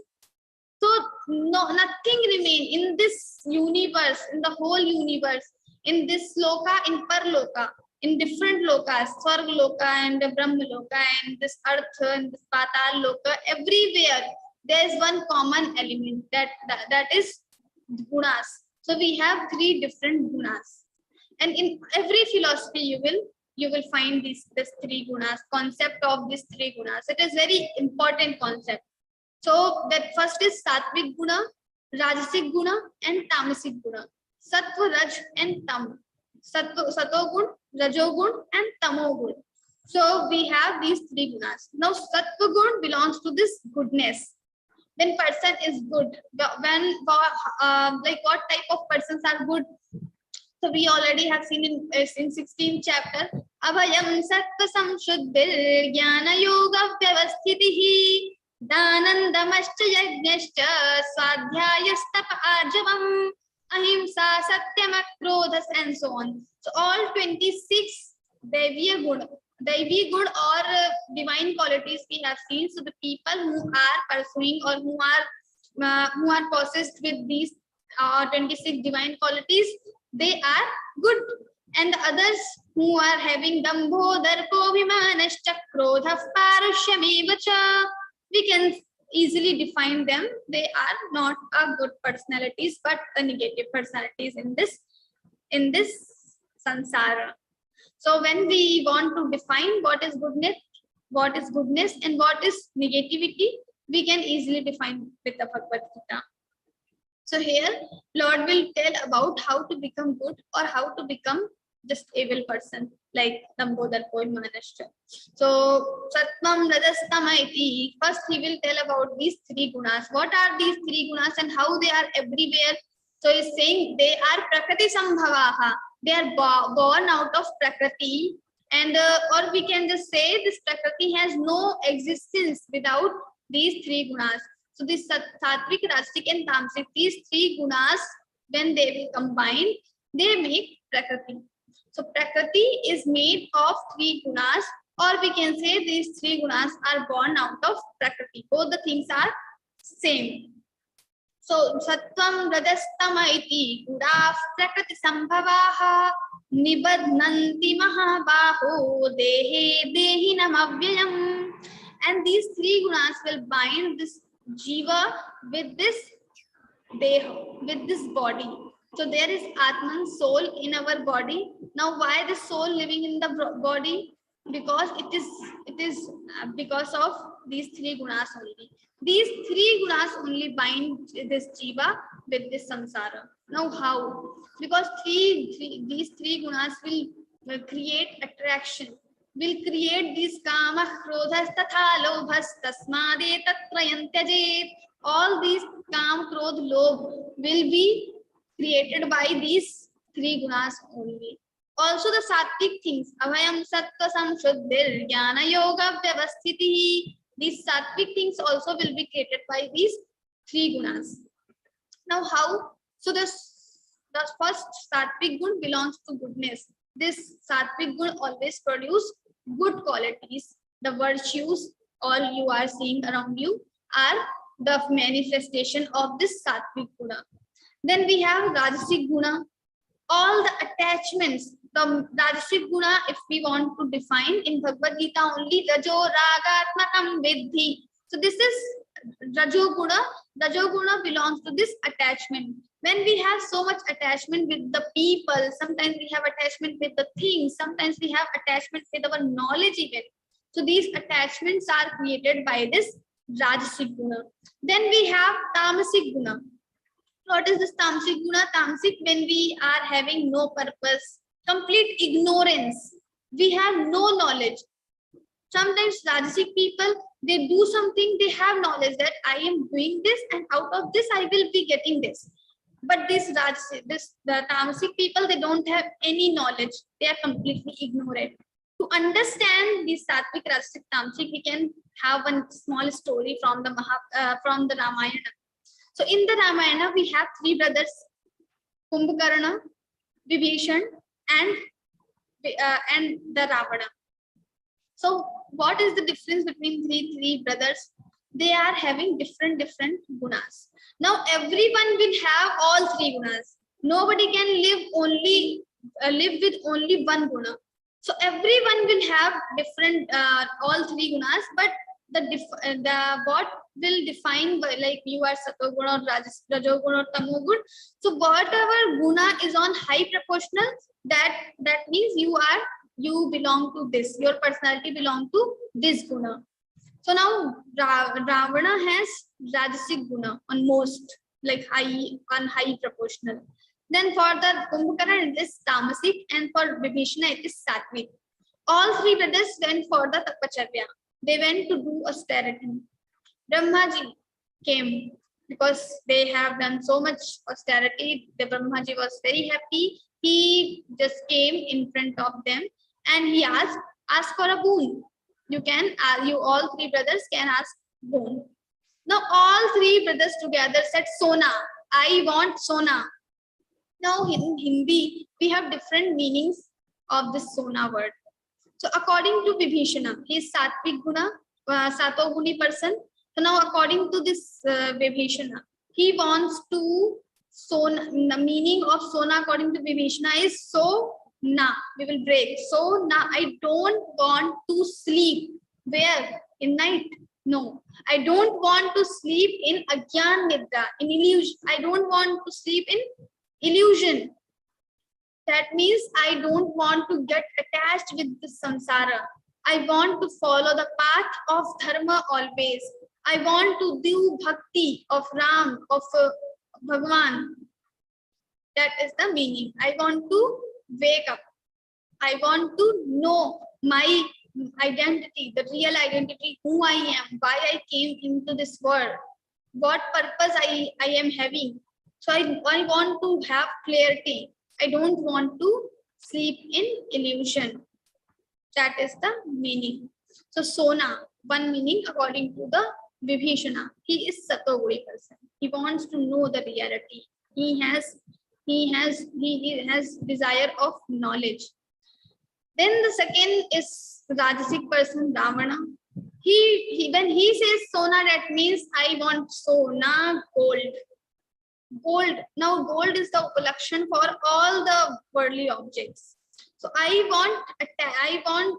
So nothing remain in this universe, in the whole universe, in this loka, in parloka, in different lokas, Swarg Loka and Brahma Loka and this earth and this Patal Loka, everywhere there is one common element that is gunas. So we have 3 different gunas, and in every philosophy you will find this 3 gunas, concept of these 3 gunas. It is very important concept. So that first is Sattvic guna, Rajasic guna, and Tamasic guna. Sattva, Raj, and Tam. Satogun, Rajogun, and Tamogun. So we have these 3 gunas. Now Sattva gun belongs to this goodness. When person is good, when like what type of persons are good? So we already have seen in 16th chapter. Abhayam sattva samshuddhir jnana yoga vyavasthitihi danandamascha yajnascha swadhyayastapa arjavam ahimsa satyam akrodhas, and so on. So all 26 Deviya good or divine qualities we have seen. So the people who are pursuing or who are possessed with these 26 divine qualities, they are good. And the others who are having dambho, darpo, vimanascha, krodha, parushyameva, we can easily define them. They are not a good personalities, but the negative personalities in this samsara. So when we want to define what is goodness and what is negativity, we can easily define with the Bhagavad Gita. So here Lord will tell about how to become good or how to become just evil person, like Dambodar Manashtra. So Sattvam Rajastamaiti, first he will tell about these 3 gunas. What are these 3 gunas and how they are everywhere? So he's saying they are Prakriti Sambhavaha. They are born out of Prakriti, and or we can just say this Prakriti has no existence without these 3 gunas. So this Sattvic, Rajasic, and Tamasic, these 3 gunas, when they will combine, they make Prakriti. So Prakriti is made of 3 gunas, or we can say these 3 gunas are born out of Prakriti. Both the things are same. So Sattvam Rajastamaiti gudaः prakriti sambhavaः nibadnanti mahabaho dehe dehinam avyayam. And these 3 gunas will bind this jiva with this deha, with this body. So there is Atman, soul in our body. Now why the soul living in the body? Because it is because of these three gunas only. These three gunas only bind this jiva with this samsara. Now how? Because these three gunas will create attraction, will create these kama, krodhas, tatha, lobhas, tasmade, tatrayam tyajet. All these kam, krodh, lobh will be created by these three gunas only. Also the sattvic things, abhayam, sattva, samshuddhir, jnana, yoga, vyavasthiti. These sattvic things also will be created by these three gunas. Now how? So the first sattvic gun belongs to goodness. This sattvic gun always produce good qualities. The virtues all you are seeing around you are the manifestation of this sattvic guna. Then we have rajasic guna. All the attachments, the rajasic guna, if we want to define in Bhagavad Gita only, rajo ragatmakam vidhi. So this is rajo guna. Rajo guna belongs to this attachment. When we have so much attachment with the people, sometimes we have attachment with the things, sometimes we have attachment with our knowledge even. So these attachments are created by this rajasic guna. Then we have tamasic guna. What is this tamasic guna? Tamasic, when we are having no purpose, complete ignorance, we have no knowledge. Sometimes rajasic people, they do something, they have knowledge that I am doing this and out of this I will be getting this. But the tamasic people, they don't have any knowledge. They are completely ignorant. To understand the sattvic, rajasic, tamasic, we can have one small story from the Ramayana. So in the Ramayana, we have three brothers, Kumbhakarna, Vibhishan, and the Ravana. So what is the difference between three brothers? They are having different gunas. Now everyone will have all three gunas. Nobody can live with only one guna. So everyone will have different all three gunas, but the what will define by, like you are sattva guna or rajo guna or tamo guna. So whatever guna is on high proportional, that means you belong to this. Your personality belong to this guna. So now Ravana has rajasic guna on most, like high proportional. Then for the Kumbhakarna it is tamasic, and for Vibhishana it is sattvic. All three brothers went for the tapacharya. They went to do austerity. Brahmaji came because they have done so much austerity. The Brahmaji was very happy. He just came in front of them and he ask for a boon. You all three brothers can ask boon. Now all three brothers together said Sona. I want Sona. Now in Hindi, we have different meanings of this Sona word. So according to Vibhishana, he is sattvic guna, satoguni person. So now according to this Vibhishana, he wants to Sona. The meaning of Sona according to Vibhishana is so na. We will break. So na, I don't want to sleep. Where? In night? No. I don't want to sleep in Agyan Nidra, in illusion. I don't want to sleep in illusion. That means I don't want to get attached with the samsara. I want to follow the path of dharma always. I want to do bhakti of Ram, of Bhagwan. That is the meaning. I want to wake up. I want to know my identity, the real identity, who I am, why I came into this world, what purpose I am having. So I want to have clarity. I don't want to sleep in illusion. That is the meaning. So Sona, one meaning according to the Vibhishana. He is Satoguni person. He wants to know the reality. He has desire of knowledge. Then the second is Rajasic person, Ravana. When he says Sona, that means I want Sona, gold. Gold. Now gold is the upalakshan for all the worldly objects. So I want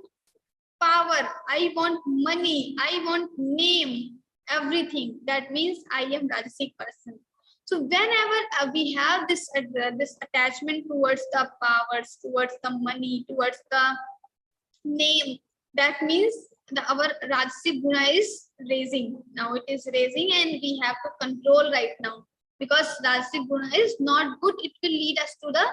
power, I want money, I want name, everything. That means I am Rajasic person. So whenever we have this this attachment towards the powers, towards the money, towards the name, that means our Rajasic Guna is raising. Now it is raising and we have to control right now, because Rajasic Guna is not good. It will lead us to the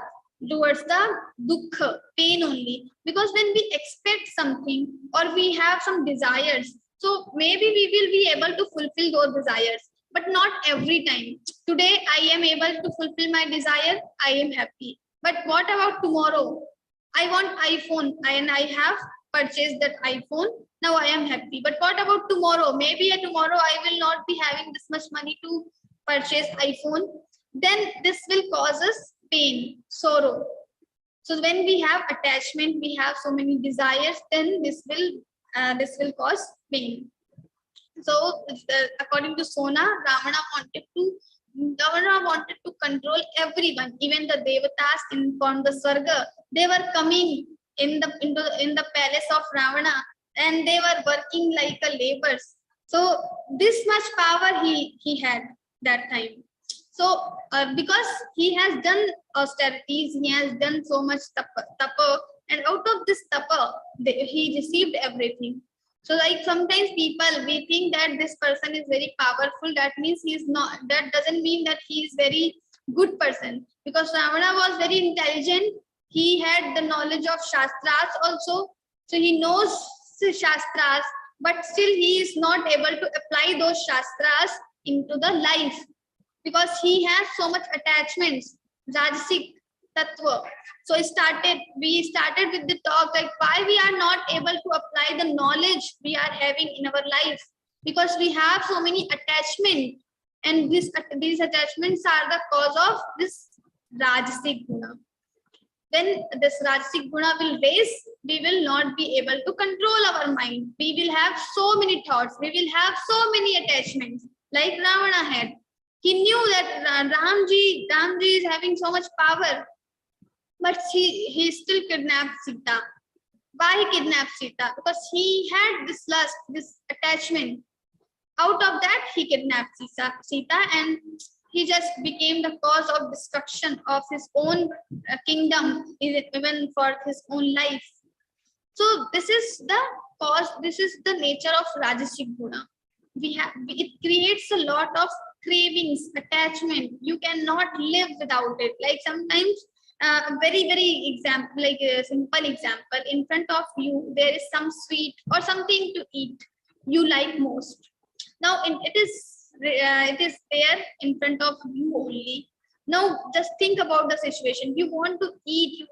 towards the dukkha, pain only. Because when we expect something or we have some desires, so maybe we will be able to fulfill those desires, but not every time. Today I am able to fulfill my desire, I am happy. But what about tomorrow? I want iPhone and I have purchased that iPhone. Now I am happy. But what about tomorrow? Maybe tomorrow I will not be having this much money to purchase iPhone. Then this will cause us pain, sorrow. So when we have attachment, we have so many desires, then this will cause pain. So according to Sona, Ravana wanted to control everyone, even the devatas from the Sarga. They were coming in the palace of Ravana and they were working like a laborers. So this much power he had that time. So because he has done austerities, he has done so much tapa, and out of this tapa, he received everything. So like sometimes people, we think that this person is very powerful. That means he is not. That doesn't mean that he is very good person. Because Ravana was very intelligent. He had the knowledge of Shastras also. So he knows the Shastras, but still he is not able to apply those Shastras into the life, because he has so much attachments, Rajasic Tattva. So we started with the talk like why we are not able to apply the knowledge we are having in our life, because we have so many attachments, and these attachments are the cause of this Rajasic Guna. When this Rajasic Guna will raise, we will not be able to control our mind. We will have so many thoughts. We will have so many attachments like Ravana had. He knew that Ramji is having so much power, but he still kidnapped Sita. Why he kidnapped Sita? Because he had this lust, this attachment. Out of that, he kidnapped Sita, and he just became the cause of destruction of his own kingdom, even for his own life. So this is the cause. This is the nature of Rajasic Guna. It creates a lot of cravings, attachment. You cannot live without it. Like sometimes very example, like a simple example, in front of you there is some sweet or something to eat you like most. Now it is there in front of you only. Now just think about the situation. You want to eat,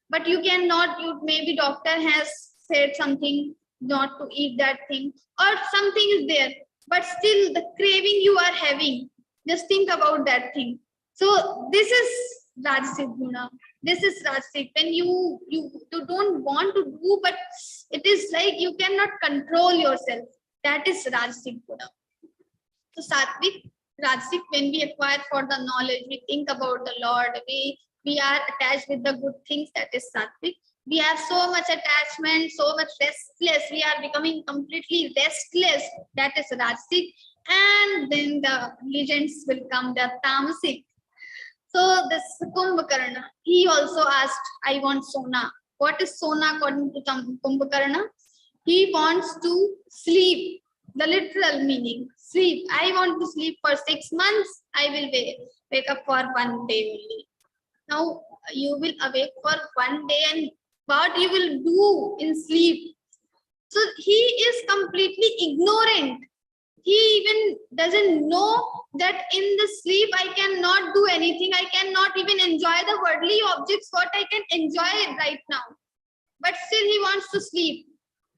but you cannot. Maybe doctor has said something not to eat that thing, or something is there, but still the craving you are having. Just think about that thing. So this is Rajasic Guna. This is Rajasic. When you don't want to do, but it is like you cannot control yourself. That is Rajasic Guna. So Sattvic, Rajasic, when we acquire for the knowledge, we think about the Lord, we are attached with the good things, that is Sattvic. We have so much attachment, so much restless. We are becoming completely restless. That is Rajasic. And then the legends will come, the Tamasic. So this Kumbhakarna, he also asked, I want Sona. What is Sona according to Kumbhakarna? He wants to sleep. The literal meaning, sleep. I want to sleep for 6 months. I will wake up for 1 day only. Now you will awake for 1 day, and what you will do in sleep? So he is completely ignorant. He even doesn't know that in the sleep I cannot do anything. I cannot even enjoy the worldly objects what I can enjoy right now. But still he wants to sleep.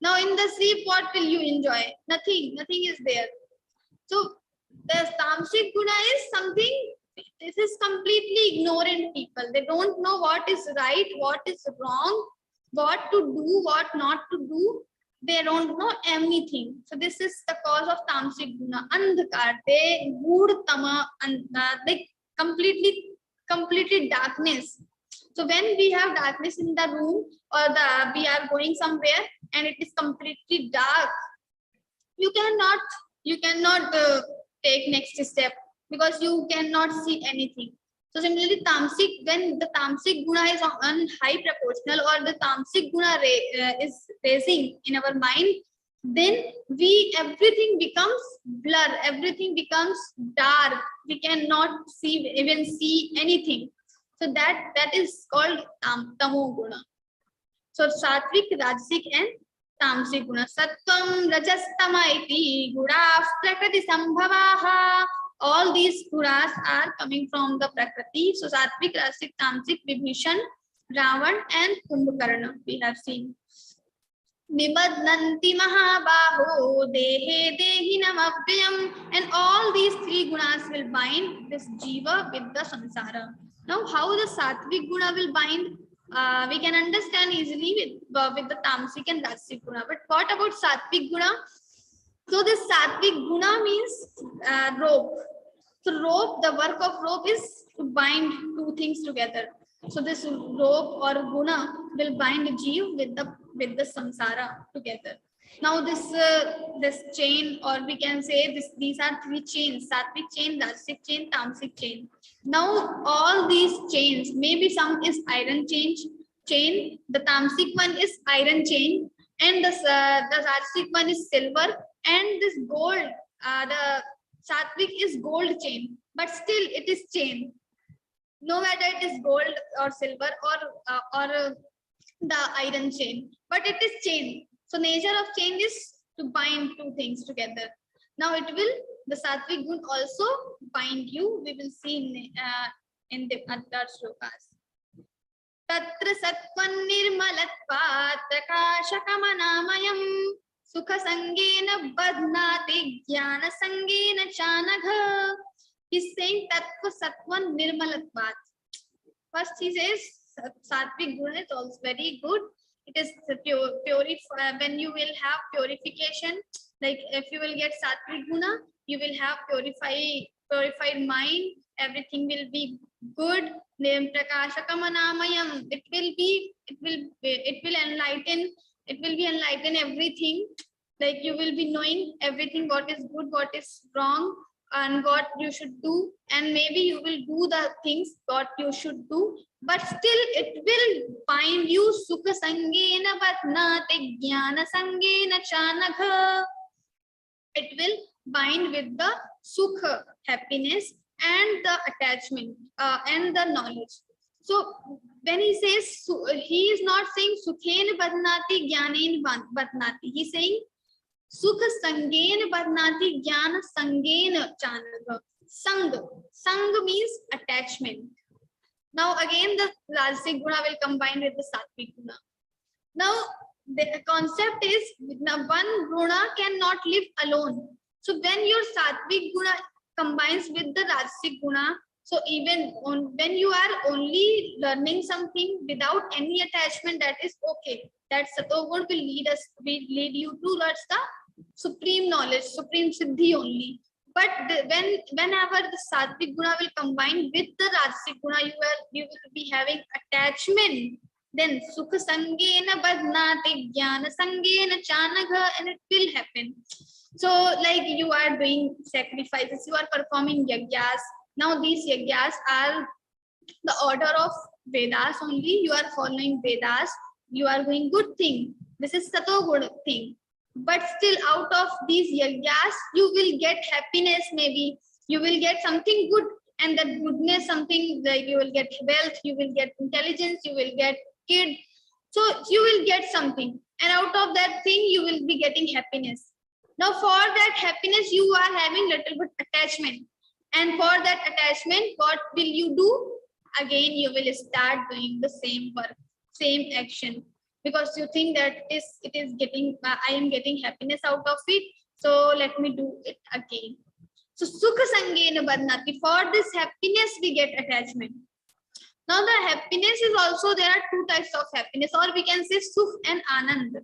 Now in the sleep, what will you enjoy? Nothing is there. So the Tamasic Guna is something, this is completely ignorant people. They don't know what is right, what is wrong, what to do, what not to do. They don't know anything. So this is the cause of Tamasic Guna. Andhakar, they Gudtama, and they completely darkness. So when we have darkness in the room, or we are going somewhere and it is completely dark, you cannot take next step. because you cannot see anything. So similarly, tamasic, when the tamasic guna is on high proportional or the tamasic guna is raising in our mind, then everything becomes blur, everything becomes dark. We cannot even see anything. So that is called tamo guna. So sattvic, rajasic, and tamasic guna. Sattvam, rajas, tama iti gunas prakriti sambhavaha. All these gunas are coming from the prakriti. So sattvic, rajasic, tamasic, Vibhishan, Ravan, and Kumbhakarna we have seen. Nibadnanti mahabaho dehe dehinam avyayam, and all these three gunas will bind this jiva with the samsara. Now, how the sattvic guna will bind? We can understand easily with the tamasic and rajasic guna. But what about sattvic guna? So this sattvic guna means rope. So rope, the work of rope is to bind two things together. So this rope or guna will bind jiva with the samsara together. Now this chain, or we can say these are three chains: sattvic chain, rajasic chain, tamasic chain. Now all these chains, maybe some is iron chain, the tamasic one is iron chain, and the rajasic one is silver, and this gold, the sattvic is gold chain, but still it is chain. No matter it is gold or silver or the iron chain, but it is chain. So nature of chain is to bind two things together. Now the sattvic gun also bind you. We will see in the other shlokas. Tatra sattvan nirmalatvat prakashakamanayam sukha sangena badnati jnana sangena chanagha. He's saying tattva sattvan nirmalatvat. First he says sattvic guna is also very good. It is purify. When you will have purification, like if you will get sattvic guna, you will have purified mind. Everything will be good. Prakashakamanayam. It will enlighten everything. Like you will be knowing everything, what is good, what is wrong, and what you should do, and maybe you will do the things what you should do, but still it will bind you. Sukha sangena badnate jnana sangena chanagha. It will bind with the sukha, happiness, and the attachment and the knowledge. So when he says, he is not saying sukhena badnati jnanen badnati. He is saying sukha sangena badnati jnana sangena chanagha. Sang means attachment. Now again the rajasic guna will combine with the sattvic guna. Now the concept is one guna cannot live alone. So when your sattvic guna combines with the rajasic guna, so even when you are only learning something without any attachment, that is okay. That satoguna will lead you towards the supreme knowledge, supreme siddhi only. But whenever the sattvic guna will combine with the rajasic guna, you will be having attachment. Then sukha sangena badnate jnana sangena chanagha, and it will happen. So like you are doing sacrifices, you are performing yagyas. Now these yagyas are the order of Vedas only. You are following Vedas. You are doing good thing. This is satoguna thing. But still out of these yagyas, you will get happiness maybe. You will get something good, and that goodness, something like you will get wealth, you will get intelligence, you will get kid. So you will get something, and out of that thing, you will be getting happiness. Now for that happiness, you are having little bit attachment. And for that attachment, what will you do? Again, you will start doing the same work, same action. Because you think that it is getting, I am getting happiness out of it, so let me do it again. So sukha sangena badnati. For this happiness, we get attachment. Now the happiness is also, there are two types of happiness, or we can say sukh and anand.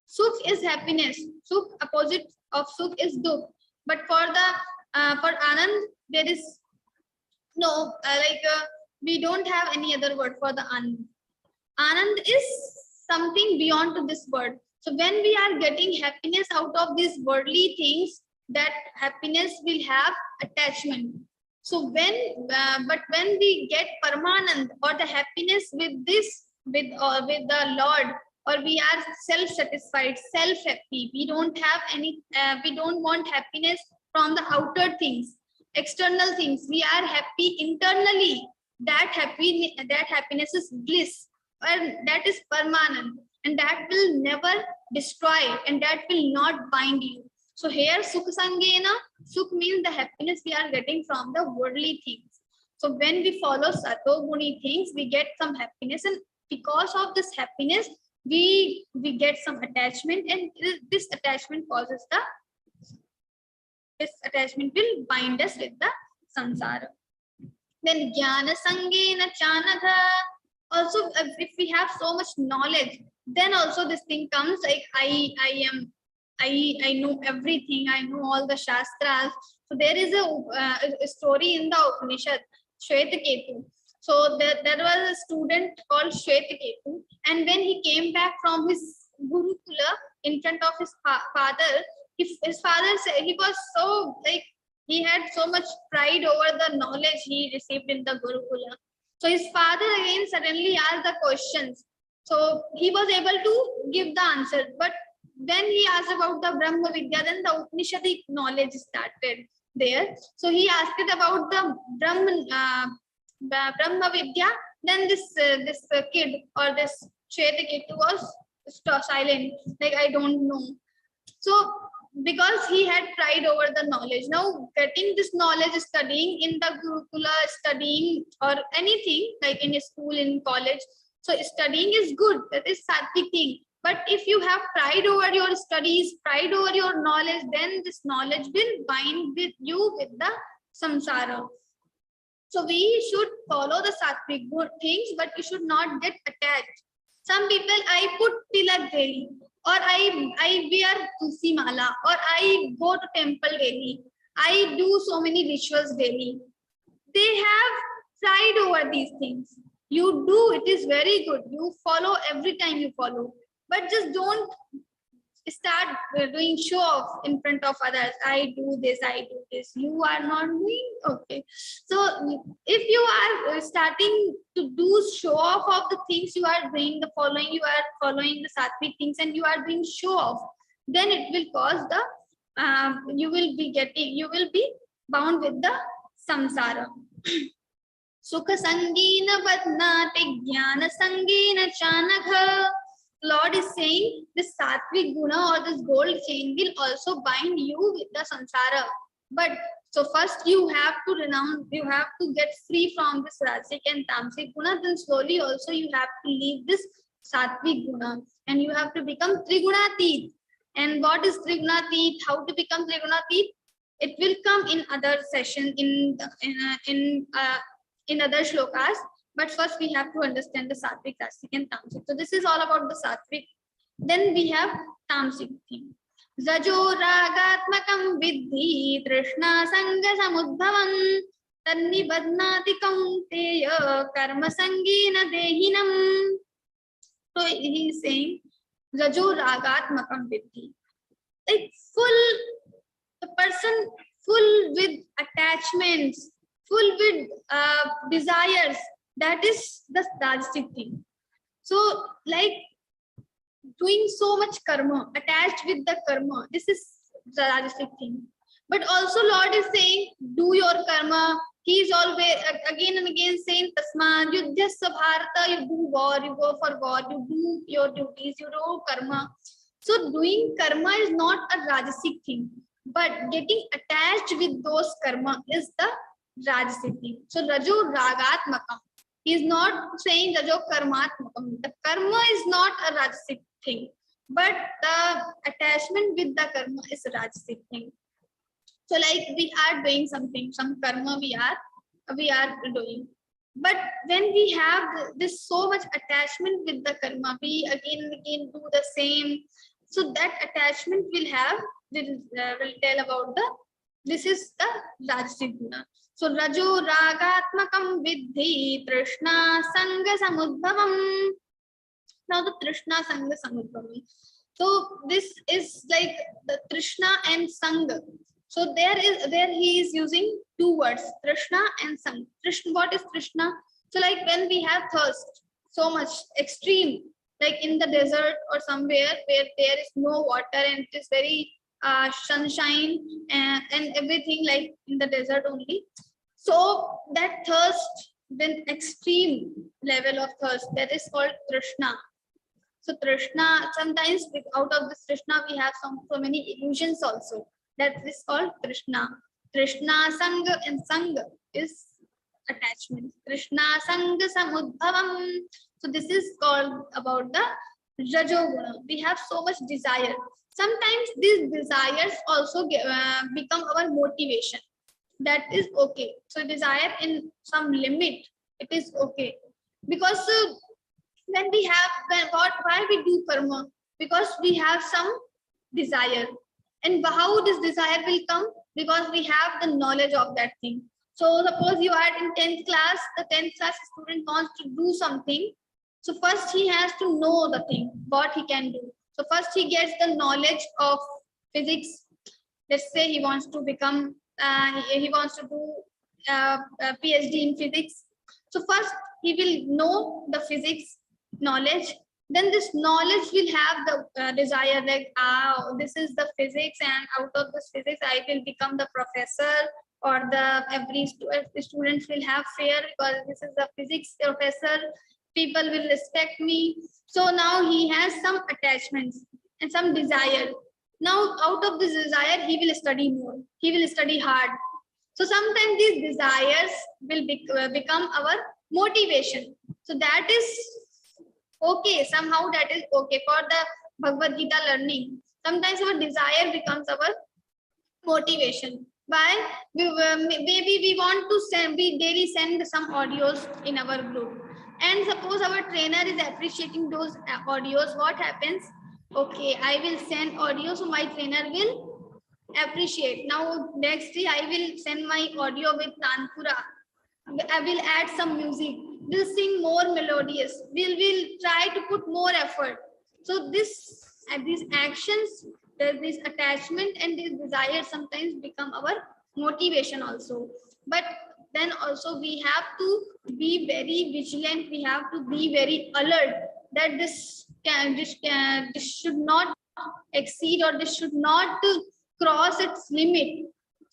Sukh is happiness. Sukh, opposite of sukh is dukh. But for anand, there is no we don't have any other word for the anand. Anand is something beyond to this word. So when we are getting happiness out of these worldly things, that happiness will have attachment. So but when we get Paramanand or the happiness with this, with the Lord, or we are self-satisfied, self-happy, we don't have any, we don't want happiness from the outer things, external things. We are happy internally. That happiness is bliss, and that is Paramanand, and that will never destroy, and that will not bind you. So here Sukha Sangena, Sukh means the happiness we are getting from the worldly things. So when we follow Satoguni things, we get some happiness, and because of this happiness, we get some attachment, and this attachment causes this attachment will bind us with the samsara. Then Jnana Sangena Chanagha. Also, if we have so much knowledge, then also this thing comes like I know everything. I know all the shastras. So there is a story in the Upanishad, Shvetaketu. So there was a student called Shvetaketu, and when he came back from his Gurukula in front of his father, his father said he was so like he had so much pride over the knowledge he received in the Gurukula. So his father again suddenly asked the questions. So he was able to give the answer, but then he asked about the Brahma Vidya, then the Upanishadic knowledge started there. So he asked it about the Brahma Vidya. Then this kid or this Shvetaketu was silent, like I don't know. So because he had pride over the knowledge, now getting this knowledge, studying in the Gurukula, studying or anything like in a school, in college. So studying is good, that is sattvic thing. But if you have pride over your studies, pride over your knowledge, then this knowledge will bind with you with the samsara. So we should follow the sattvic good things, but we should not get attached. Some people, I put tilak daily, or I wear tulsi mala, or I go to temple daily. I do so many rituals daily. They have pride over these things. You do, it is very good. You follow every time you follow. But just don't start doing show off in front of others. I do this, I do this. You are not doing, okay. So if you are starting to do show off of the things you are doing, you are following the sattvic things, and you are doing show off, then it will cause the, you will be bound with the samsara. Sukha Sangena Badnate Jnana Sangena Chanagha. Lord is saying this sattvic guna or this gold chain will also bind you with the samsara. But so first you have to renounce, you have to get free from this rajasic and tamasic guna. Then slowly also you have to leave this sattvic guna, and you have to become trigunatit. And what is trigunatit? How to become trigunatit? It will come in other session in other shlokas. But first we have to understand the sattvic, rajasic and tamasic. So this is all about the sattvic. Then we have tamasic thing. Zajo ragatmakam vidhi trishna sanga samudbhavam tanni badnati kaunteya karma sangena dehinam. So he is saying Zajo ragatmakam vidhi. Like the person full with attachments, full with desires. That is the rajasic thing. So like doing so much karma, attached with the karma, this is the rajasic thing. But also Lord is saying, do your karma. He is always again and again saying, Tasma, you just Bharata, you do war, you go for war, you do your duties, you do karma. So doing karma is not a rajasic thing, but getting attached with those karma is the rajasic thing. So Rajo Ragatmakam. He is not saying Rajo Karmatmakam. The karma is not a rajasic thing, but the attachment with the karma is a rajasic thing. So like we are doing something, some karma we are doing. But when we have this so much attachment with the karma, we again and again do the same. So that attachment will tell about this is the rajasic guna. So Rajo Ragatmakam Vidhi Trishna Sanga Samudbhavam. Now the Trishna Sanga Samudbhavam. So this is like the Trishna and Sanga. So there he is using two words, Trishna and Sang. Trishna, what is Trishna? So like when we have thirst, so much extreme, like in the desert or somewhere where there is no water and it is very sunshine and everything, like in the desert only. So that thirst, when extreme level of thirst, that is called Trishna. So Trishna, sometimes out of this Trishna we have so many illusions also. That is called Trishna. Trishna, Sangha, and Sangha is attachment. Trishna, Sangha, Samudbhavam. So this is called about the Rajoguna. We have so much desire. Sometimes these desires also become our motivation. That is okay. So desire in some limit, it is okay. Because when we have, why we do karma? Because we have some desire. And how this desire will come? Because we have the knowledge of that thing. So suppose you are in 10th class, the 10th class student wants to do something. So first he has to know the thing, what he can do. So first he gets the knowledge of physics. Let's say he wants to become, he wants to do a PhD in physics. So first he will know the physics knowledge. Then this knowledge will have the desire, like, this is the physics, and out of this physics I will become the professor, or every student will have fear because this is the physics professor, people will respect me. So now he has some attachments and some desire. Now out of this desire he will study more, he will study hard. So sometimes these desires will become our motivation. So that is okay, somehow that is okay for the Bhagavad Gita learning. Sometimes our desire becomes our motivation. Why? Maybe we want to send, we daily send some audios in our group. And suppose our trainer is appreciating those audios, what happens? Okay, I will send audio, so my trainer will appreciate. Now next day I will send my audio with Tanpura. I will add some music. We'll sing more melodious. We'll try to put more effort. So these actions, this attachment and this desire sometimes become our motivation also. But then also we have to be very vigilant. We have to be very alert that this should not exceed, or this should not cross its limit.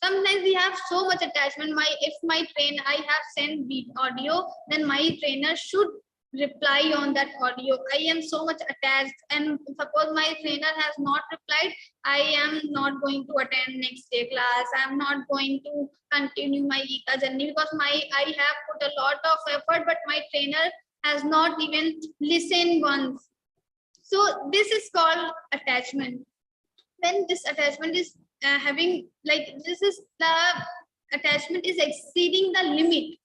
Sometimes we have so much attachment. If my trainer, I have sent beat audio, then my trainer should reply on that audio. I am so much attached, and suppose my trainer has not replied, I am not going to attend next day class. I am not going to continue my Gita journey because I have put a lot of effort, but my trainer has not even listened once. So this is called attachment. When this attachment is having, like, this is the attachment is exceeding the limit.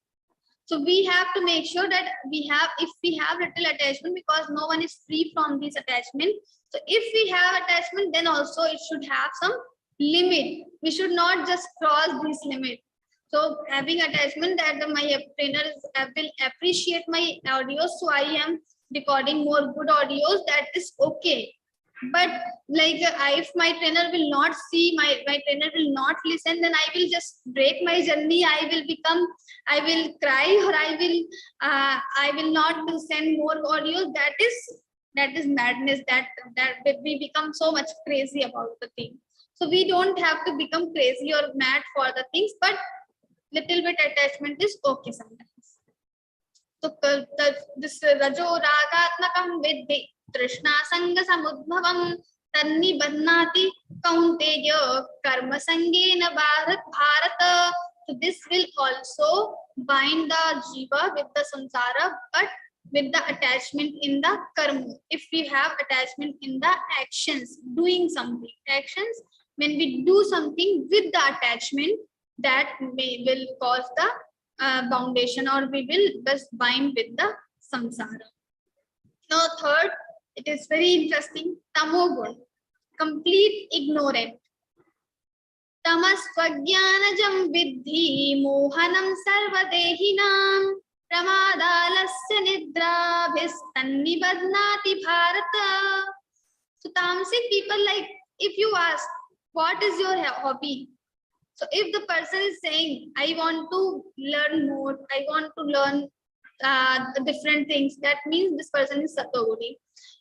So we have to make sure that if we have little attachment, because no one is free from this attachment. So if we have attachment, then also it should have some limit. We should not just cross this limit. So having attachment that my trainer will appreciate my audios, so I am recording more good audios, that is okay. But like, if my trainer will not see, my trainer will not listen, then I will just break my journey. I will cry, or I will not send more audios. That is madness. That we become so much crazy about the thing. So we don't have to become crazy or mad for the things, but little bit attachment is okay sometimes. So this rajo ragatmakam vidhi Trishna Sangha Samudbhavam Tannibadnati Kaunteya Karma Sangena Bharata. So this will also bind the jiva with the samsara, but with the attachment in the karma. If we have attachment in the actions, doing something, actions, when we do something with the attachment, that will cause the foundation, or we will just bind with the samsara. Now third, it is very interesting, tamogun, complete ignorant. Tamasvagyanajam vidhi mohanam sarvadehinam pramadalasya nidrabhis tannibadnati bharata. So tamasic people, like, if you ask, what is your hobby? So if the person is saying, I want to learn more, I want to learn different things, that means this person is Satoguni.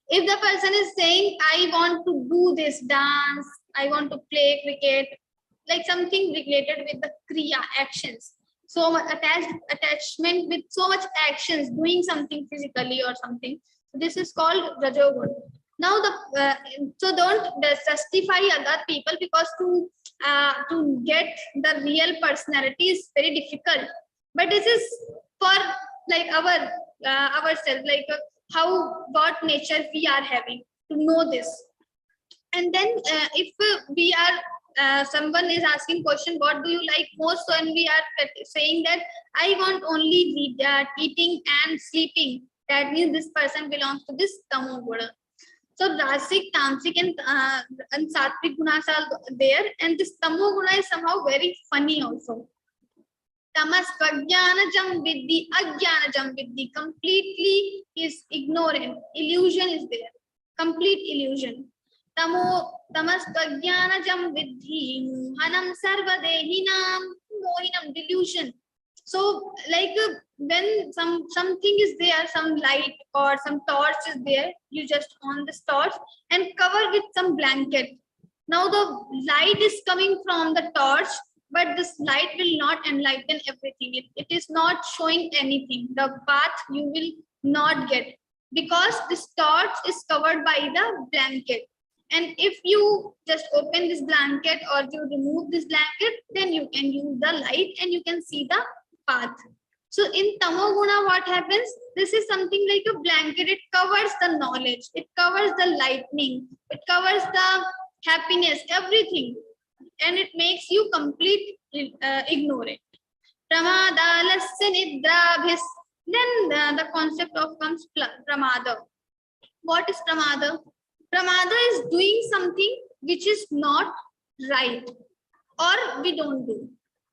If the person is saying, I want to do this dance, I want to play cricket, like something related with the Kriya actions, so much attachment with so much actions, doing something physically or something. So this is called Rajogun. Now so don't justify other people, because to get the real personality is very difficult. But this is for like ourselves, like how what nature we are having, to know this. And then if we are someone is asking question, what do you like most, so and we are saying that I want only eating and sleeping, that means this person belongs to this Tamoguna. So Rasic, Tamasic and Sattvic gunas are there, and this Tamoguna is somehow very funny also. Tamas Prajnanajam Vidhi, Ajnanajam Vidhi, completely is ignorant, illusion is there, complete illusion. Tamas Prajnanajam Vidhi, Mohanam Sarvadehinam, Mohinam, delusion. So like when something is there, some light or some torch is there, you just on this torch and cover with some blanket. Now the light is coming from the torch, but this light will not enlighten everything. It is not showing anything. The path you will not get, because this torch is covered by the blanket. And if you just open this blanket or you remove this blanket, then you can use the light and you can see the path. So in Tamoguna, what happens? This is something like a blanket. It covers the knowledge, it covers the lightning, it covers the happiness, everything, and it makes you complete ignorant. Pramadalasya nidrabhis. Then the concept of comes pramada. What is pramada? Pramada is doing something which is not right, or we don't do.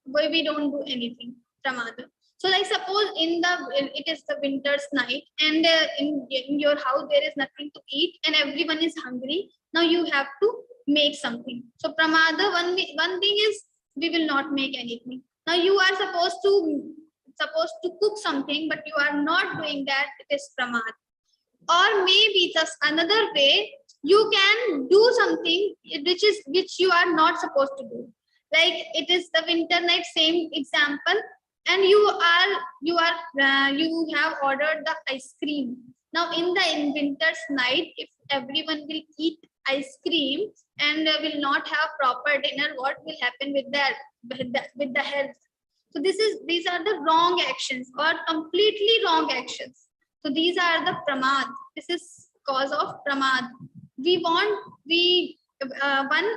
We don't do anything. Pramada. So like suppose it is the winter's night, and in your house there is nothing to eat and everyone is hungry. Now you have to make something. So pramada, one thing is we will not make anything. Now you are supposed to cook something, but you are not doing that. It is pramada. Or maybe just another way, you can do something which you are not supposed to do. Like it is the winter night, same example, and you have ordered the ice cream. Now in winter's night, if everyone will eat ice cream and will not have proper dinner, what will happen with the health? So these are the wrong actions, or completely wrong actions. So these are the pramad. This is cause of pramad. One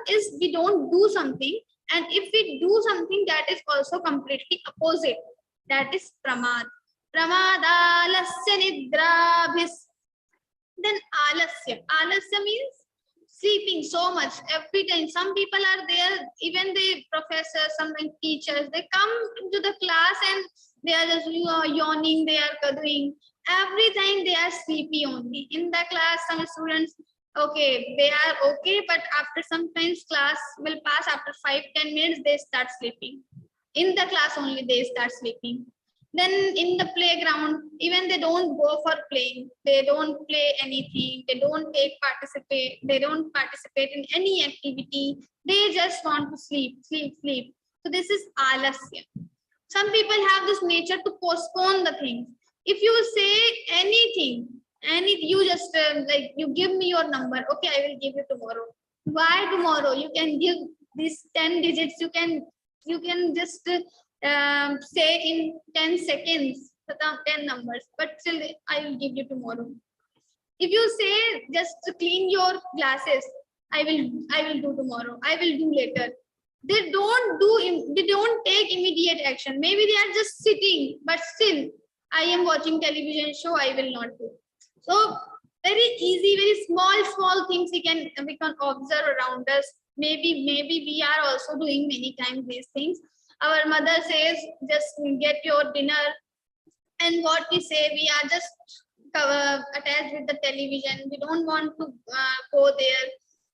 is we don't do something, and if we do something, that is also completely opposite. That is pramad. Pramadalasya nidrabhis. Then alasya. Alasya means sleeping so much every time. Some people are there, even the professors, sometimes teachers, they come into the class and they are just yawning, they are doing. Every time they are sleepy only. In the class, some students, okay, they are okay, but after sometimes class will pass, after 5-10 minutes, they start sleeping. In the class only, they start sleeping. Then in the playground, even they don't go for playing. They don't play anything. They don't participate. They don't participate in any activity. They just want to sleep. So this is alasya. Some people have this nature to postpone the things. If you say anything, you just like you give me your number. Okay, I will give you tomorrow. Why tomorrow? You can give these 10 digits. You can just say in 10 seconds, 10 numbers, but still I will give you tomorrow. If you say just to clean your glasses, I will do tomorrow, I will do later. They don't take immediate action. Maybe they are just sitting, but still I am watching television show, I will not do. So very easy, very small things we can observe around us. Maybe we are also doing many times these things. Our mother says, just get your dinner. And what we say, we are just attached with the television. We don't want to go there.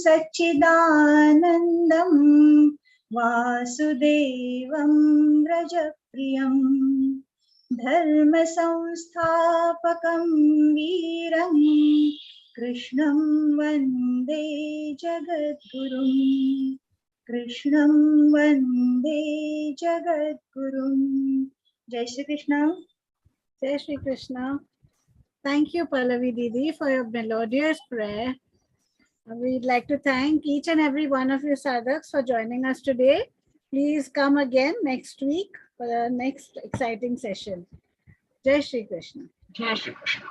सच्चिदानन्दं वासुदेवं व्रजप्रियं धर्मसंस्थापकं वीरं कृष्णं वन्दे जगद्गुरुं कृष्णं वन्दे जगद्गुरुं जय Shri Krishna Jai Shri Krishna. Thank you, Pallavi Didi, for your melodious prayer. We'd like to thank each and every one of you sadhaks for joining us today. Please come again next week for the next exciting session. Jai Shri Krishna. Jai Shri Krishna.